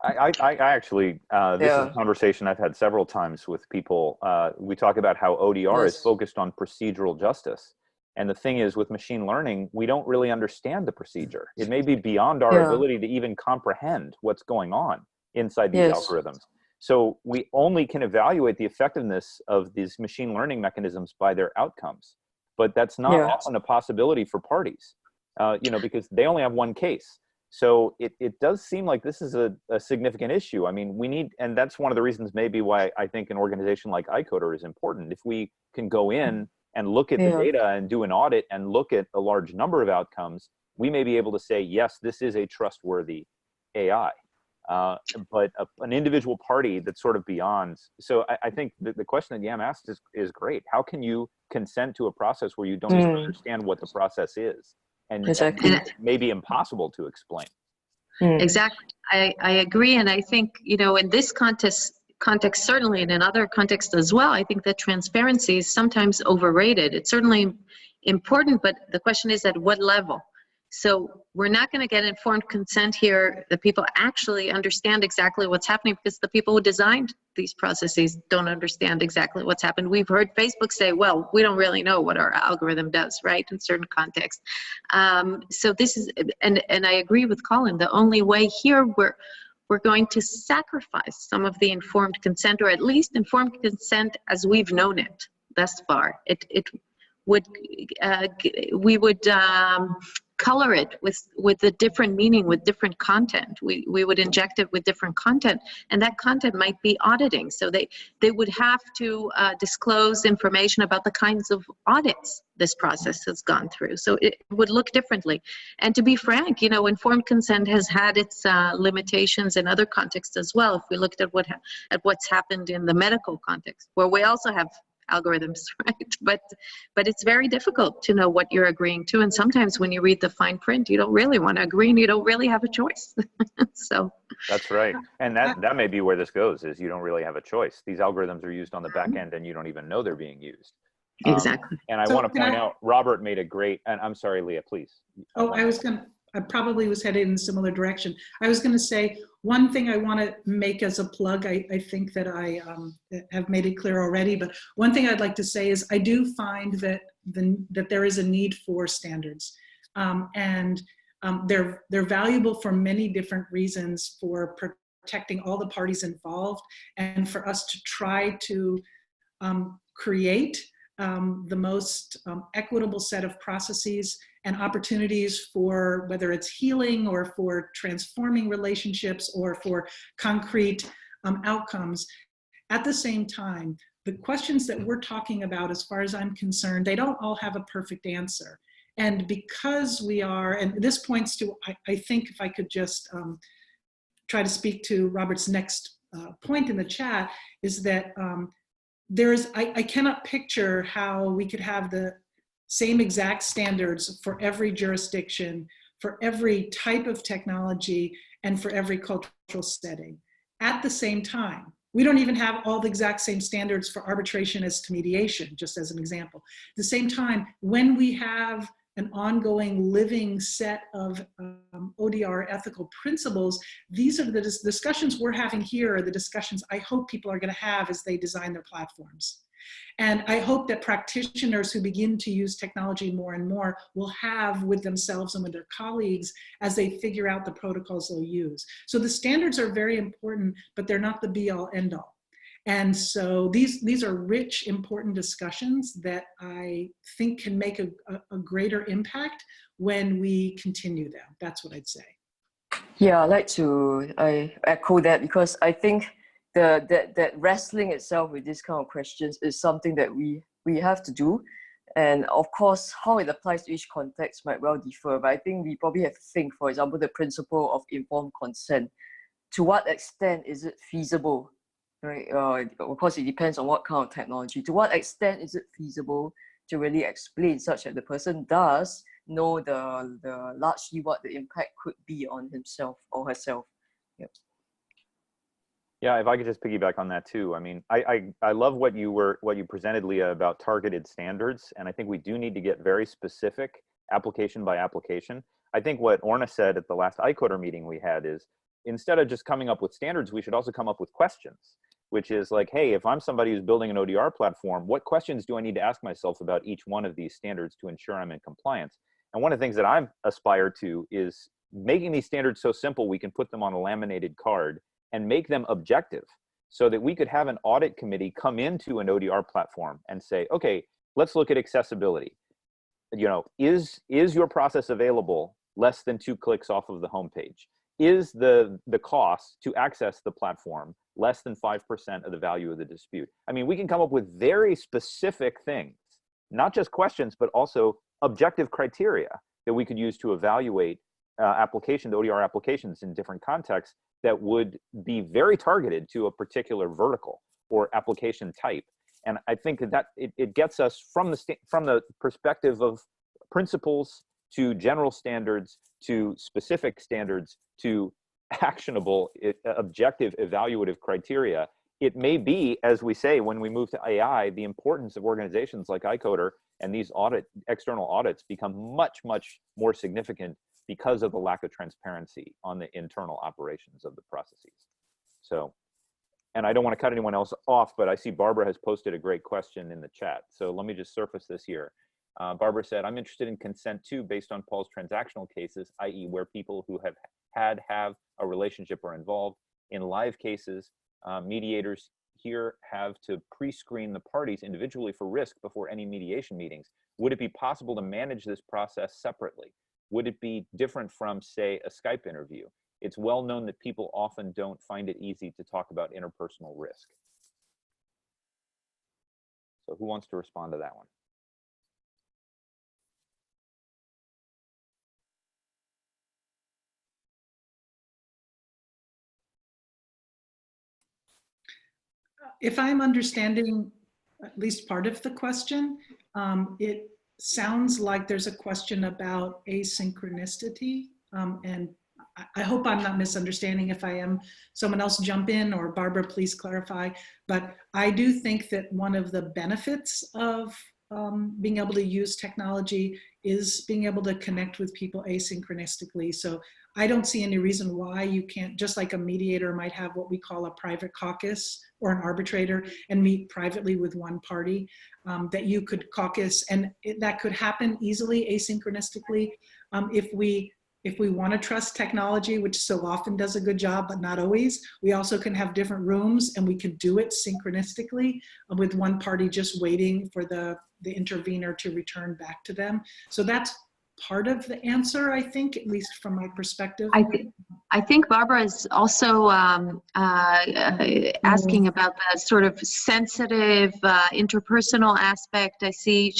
I actually, this is a conversation I've had several times with people. We talk about how ODR is focused on procedural justice. And the thing is, with machine learning, we don't really understand the procedure. It may be beyond our ability to even comprehend what's going on inside these algorithms. So we only can evaluate the effectiveness of these machine learning mechanisms by their outcomes. But that's not often a possibility for parties, because they only have one case. So it does seem like this is a significant issue. I mean, we need, and that's one of the reasons maybe why I think an organization like iCoder is important. If we can go in and look at the data and do an audit and look at a large number of outcomes, we may be able to say, yes, this is a trustworthy AI. But an individual party that's sort of beyond. So I think the question that Yam asked is great. How can you consent to a process where you don't even understand what the process is? And it may be impossible to explain. Exactly. I agree. And I think, in this context certainly, and in other contexts as well, I think that transparency is sometimes overrated. It's certainly important, but the question is at what level? So we're not going to get informed consent here that people actually understand exactly what's happening, because the people who designed these processes don't understand exactly what's happened. We've heard Facebook say, well, we don't really know what our algorithm does, right, in certain contexts. So this is, and I agree with Colin, the only way here we're going to sacrifice some of the informed consent, or at least informed consent as we've known it thus far. We would color it with a different meaning, with different content. We would inject it with different content, and that content might be auditing. So they would have to disclose information about the kinds of audits this process has gone through. So it would look differently. And to be frank, informed consent has had its limitations in other contexts as well. If we looked at what's happened in the medical context, where we also have algorithms, right? But it's very difficult to know what you're agreeing to. And sometimes when you read the fine print, you don't really want to agree and you don't really have a choice. So that's right. And that may be where this goes, is you don't really have a choice. These algorithms are used on the back end and you don't even know they're being used. Exactly. And I want to point out, Robert made a great, and I'm sorry, Leah, please. I probably was headed in a similar direction. I was going to say, one thing I want to make as a plug, I think that I have made it clear already, but one thing I'd like to say is I do find that there is a need for standards. And they're valuable for many different reasons, for protecting all the parties involved, and for us to try to create the most equitable set of processes and opportunities for whether it's healing or for transforming relationships or for concrete outcomes. At the same time, the questions that we're talking about, as far as I'm concerned, they don't all have a perfect answer. And because we are, and this points to, I think if I could just try to speak to Robert's next point in the chat, is that I cannot picture how we could have the same exact standards for every jurisdiction, for every type of technology, and for every cultural setting. At the same time, we don't even have all the exact same standards for arbitration as to mediation, just as an example. At the same time, when we have an ongoing living set of ODR ethical principles, these are the discussions we're having here, are the discussions I hope people are going to have as they design their platforms. And I hope that practitioners who begin to use technology more and more will have with themselves and with their colleagues as they figure out the protocols they'll use. So the standards are very important, but they're not the be-all, end-all. And so these are rich, important discussions that I think can make a greater impact when we continue them. That's what I'd say. Yeah, I echo that, because I think that wrestling itself with these kind of questions is something that we have to do. And of course, how it applies to each context might well differ, but I think we probably have to think, for example, the principle of informed consent. To what extent is it feasible? Right? Of course, it depends on what kind of technology. To what extent is it feasible to really explain such that the person does know the largely what the impact could be on himself or herself? Yep. Yeah, if I could just piggyback on that too. I mean, I love what you presented, Leah, about targeted standards, and I think we do need to get very specific, application by application. I think what Orna said at the last iCoder meeting we had is, instead of just coming up with standards, we should also come up with questions, which is like, hey, if I'm somebody who's building an ODR platform, what questions do I need to ask myself about each one of these standards to ensure I'm in compliance? And one of the things that I've aspired to is making these standards so simple we can put them on a laminated card and make them objective, so that we could have an audit committee come into an ODR platform and say, okay, let's look at accessibility. Is your process available less than 2 clicks off of the homepage? Is the cost to access the platform less than 5% of the value of the dispute? I mean, we can come up with very specific things, not just questions, but also objective criteria that we could use to evaluate ODR applications in different contexts that would be very targeted to a particular vertical or application type. And I think that it gets us from the perspective of principles to general standards, to specific standards, to actionable, objective, evaluative criteria. It may be, as we say, when we move to AI, the importance of organizations like iCoder and these external audits become much, much more significant because of the lack of transparency on the internal operations of the processes. So, and I don't want to cut anyone else off, but I see Barbara has posted a great question in the chat. So let me just surface this here. Barbara said, I'm interested in consent too, based on Paul's transactional cases, i.e. where people who have a relationship are involved. In live cases, mediators here have to pre-screen the parties individually for risk before any mediation meetings. Would it be possible to manage this process separately? Would it be different from, say, a Skype interview? It's well known that people often don't find it easy to talk about interpersonal risk. So who wants to respond to that one? If I'm understanding at least part of the question, it sounds like there's a question about asynchronicity, and I hope I'm not misunderstanding. If I am, someone else jump in, or Barbara, please clarify. But I do think that one of the benefits of being able to use technology is being able to connect with people asynchronistically. So I don't see any reason why you can't, just like a mediator might have what we call a private caucus or an arbitrator and meet privately with one party, that you could caucus, and that could happen easily asynchronistically. If we want to trust technology, which so often does a good job, but not always, we also can have different rooms, and we could do it synchronistically with one party just waiting for the intervener to return back to them. So that's part of the answer, I think, at least from my perspective. I think Barbara is also asking about the sort of sensitive interpersonal aspect. I see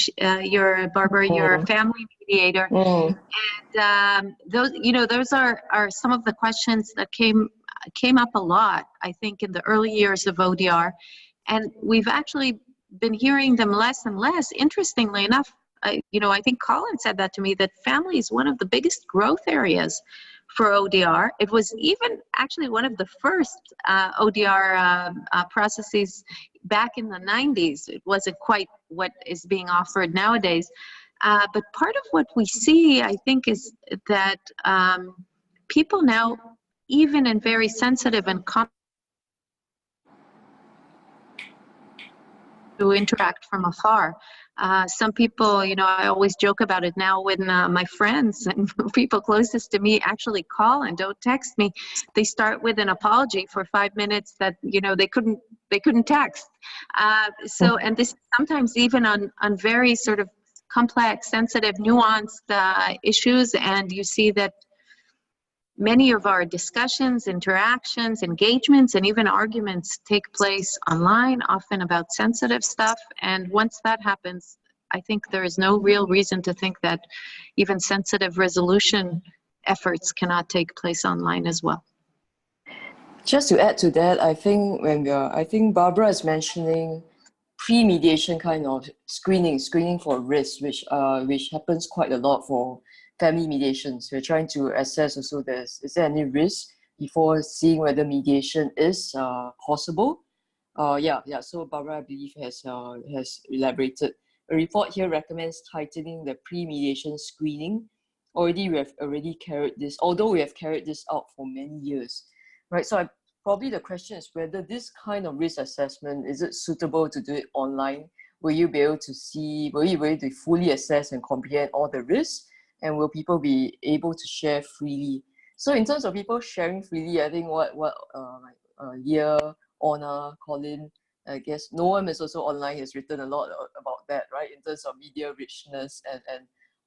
Barbara, you're a family mediator, and those are some of the questions that came up a lot, I think, in the early years of ODR, and we've actually been hearing them less and less. Interestingly enough, I think Colin said that to me, that family is one of the biggest growth areas for ODR. It was even actually one of the first ODR processes back in the 90s. It wasn't quite what is being offered nowadays. But part of what we see, I think, is that people now, even in very sensitive and to interact from afar. Some people, I always joke about it now when my friends and people closest to me actually call and don't text me. They start with an apology for 5 minutes that, they couldn't text. And this sometimes even on very sort of complex, sensitive, nuanced issues, and you see that many of our discussions, interactions, engagements, and even arguments take place online, often about sensitive stuff. And once that happens, I think there is no real reason to think that even sensitive resolution efforts cannot take place online as well. Just to add to that, I think I think Barbara is mentioning pre-mediation kind of screening for risk, which happens quite a lot for family mediations. We're trying to assess also is there any risk before seeing whether mediation is possible. So Barbara, I believe, has elaborated. A report here recommends tightening the pre-mediation screening. We have already carried this, although we have carried this out for many years, right? So probably the question is whether this kind of risk assessment, is it suitable to do it online? Will you be able to fully assess and comprehend all the risks? And will people be able to share freely? So in terms of people sharing freely, I think what Leah, Honor, Colin, I guess Noam is also online, has written a lot about that, right? In terms of media richness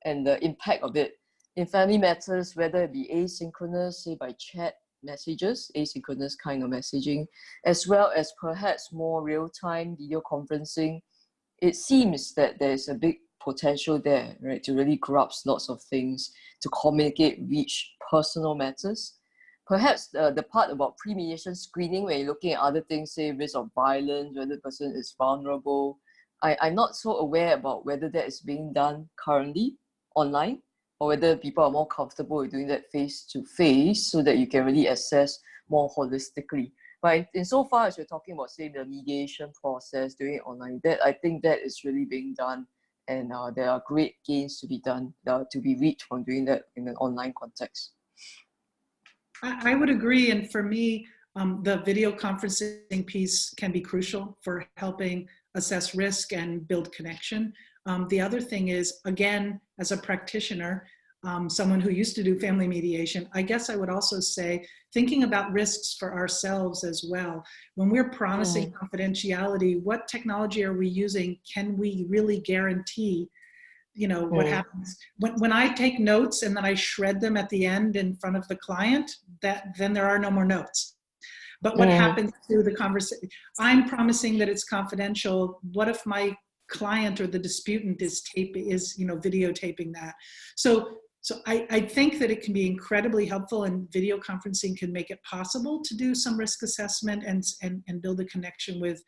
and the impact of it. In family matters, whether it be asynchronous, say by chat messages, asynchronous kind of messaging, as well as perhaps more real-time video conferencing, it seems that there's a big potential there, right, to really grasp lots of things, to communicate, reach personal matters. Perhaps the part about pre-mediation screening, when you're looking at other things, say risk of violence, whether the person is vulnerable, I'm not so aware about whether that is being done currently online, or whether people are more comfortable with doing that face-to-face so that you can really assess more holistically. But in so far as we're talking about, say, the mediation process, doing it online, that I think that is really being done, and there are great gains to be done, to be reached from doing that in an online context. I would agree, and for me, the video conferencing piece can be crucial for helping assess risk and build connection. The other thing is, again, as a practitioner, someone who used to do family mediation, I guess I would also say, thinking about risks for ourselves as well. When we're promising confidentiality, what technology are we using? Can we really guarantee, you know, what happens? When I take notes and then I shred them at the end in front of the client, then there are no more notes. But what happens to the conversation? I'm promising that it's confidential. What if my client or the disputant is videotaping that? So I think that it can be incredibly helpful, and video conferencing can make it possible to do some risk assessment and build a connection with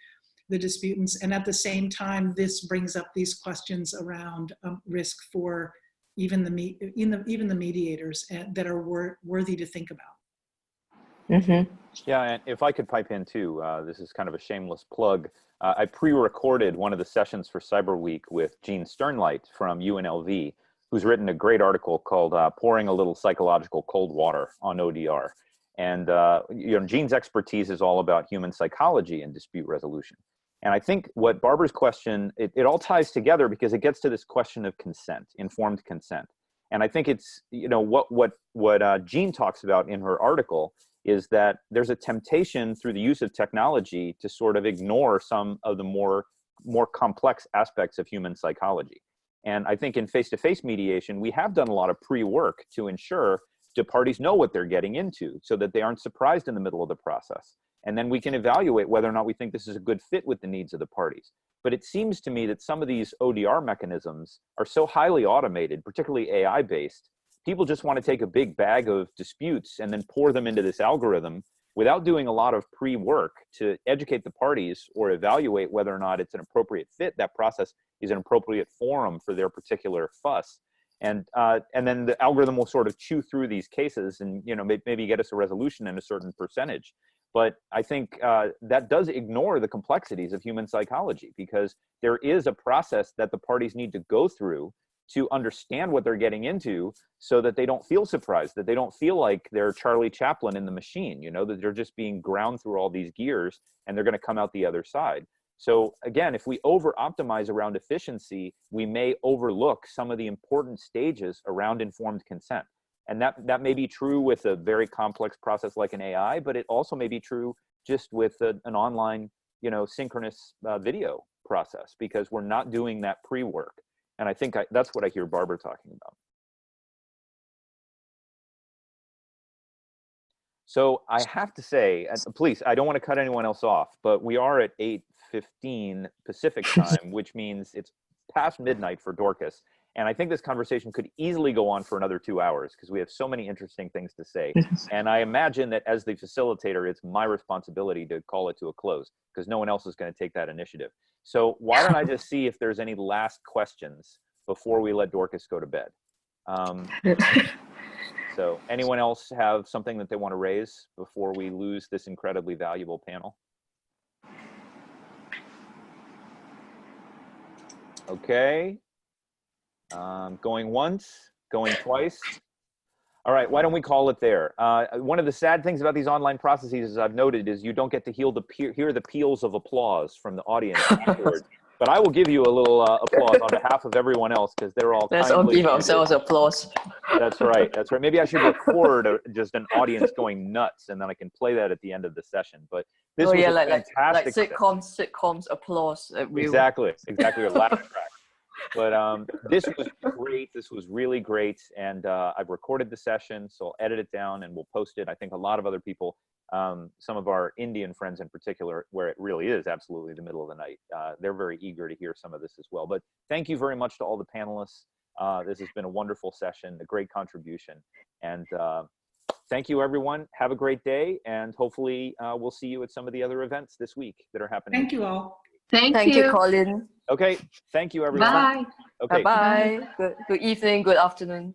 the disputants. And at the same time, this brings up these questions around risk for even the mediators that are worthy to think about. Yeah, and if I could pipe in too, this is kind of a shameless plug. I pre-recorded one of the sessions for Cyberweek with Gene Sternlight from UNLV, who's written a great article called Pouring a Little Psychological Cold Water on ODR. And Gene's expertise is all about human psychology and dispute resolution. And I think what Barbara's question, it all ties together because it gets to this question of consent, informed consent. And I think it's, what Gene talks about in her article is that there's a temptation through the use of technology to sort of ignore some of the more complex aspects of human psychology. And I think in face-to-face mediation, we have done a lot of pre-work to ensure the parties know what they're getting into so that they aren't surprised in the middle of the process. And then we can evaluate whether or not we think this is a good fit with the needs of the parties. But it seems to me that some of these ODR mechanisms are so highly automated, particularly AI-based, people just want to take a big bag of disputes and then pour them into this algorithm without doing a lot of pre-work to educate the parties or evaluate whether or not it's an appropriate fit. That process is an appropriate forum for their particular fuss. And then the algorithm will sort of chew through these cases and maybe get us a resolution in a certain percentage. But I think that does ignore the complexities of human psychology, because there is a process that the parties need to go through to understand what they're getting into so that they don't feel surprised, that they don't feel like they're Charlie Chaplin in the machine, that they're just being ground through all these gears and they're going to come out the other side. So again, if we over-optimize around efficiency, we may overlook some of the important stages around informed consent. And that may be true with a very complex process like an AI, but it also may be true just with an online, synchronous video process, because we're not doing that pre-work. And I think that's what I hear Barbara talking about. So I have to say, please, I don't want to cut anyone else off, but we are at 8:15 Pacific time, which means it's past midnight for Dorcas. And I think this conversation could easily go on for another 2 hours because we have so many interesting things to say. And I imagine that as the facilitator, it's my responsibility to call it to a close because no one else is going to take that initiative. So why don't I just see if there's any last questions before we let Dorcas go to bed? So anyone else have something that they want to raise before we lose this incredibly valuable panel? Okay. Going once, going twice. All right, why don't we call it there? One of the sad things about these online processes, as I've noted, is you don't get to hear the peals of applause from the audience afterwards. But I will give you a little applause on behalf of everyone else because they're all Let's all give ourselves applause. That's right. That's right. Maybe I should record just an audience going nuts, and then I can play that at the end of the session. But this was a fantastic sitcoms applause. Exactly. A laugh track. But this was great. This was really great. And I've recorded the session, so I'll edit it down and we'll post it. I think a lot of other people, some of our Indian friends in particular, where it really is absolutely the middle of the night, they're very eager to hear some of this as well. But thank you very much to all the panelists. This has been a wonderful session, a great contribution. And thank you, everyone. Have a great day. And hopefully we'll see you at some of the other events this week that are happening. Thank you all. Thank you, Colin. Okay. Thank you, everyone. Bye. Okay. Bye-bye. Good evening, good afternoon.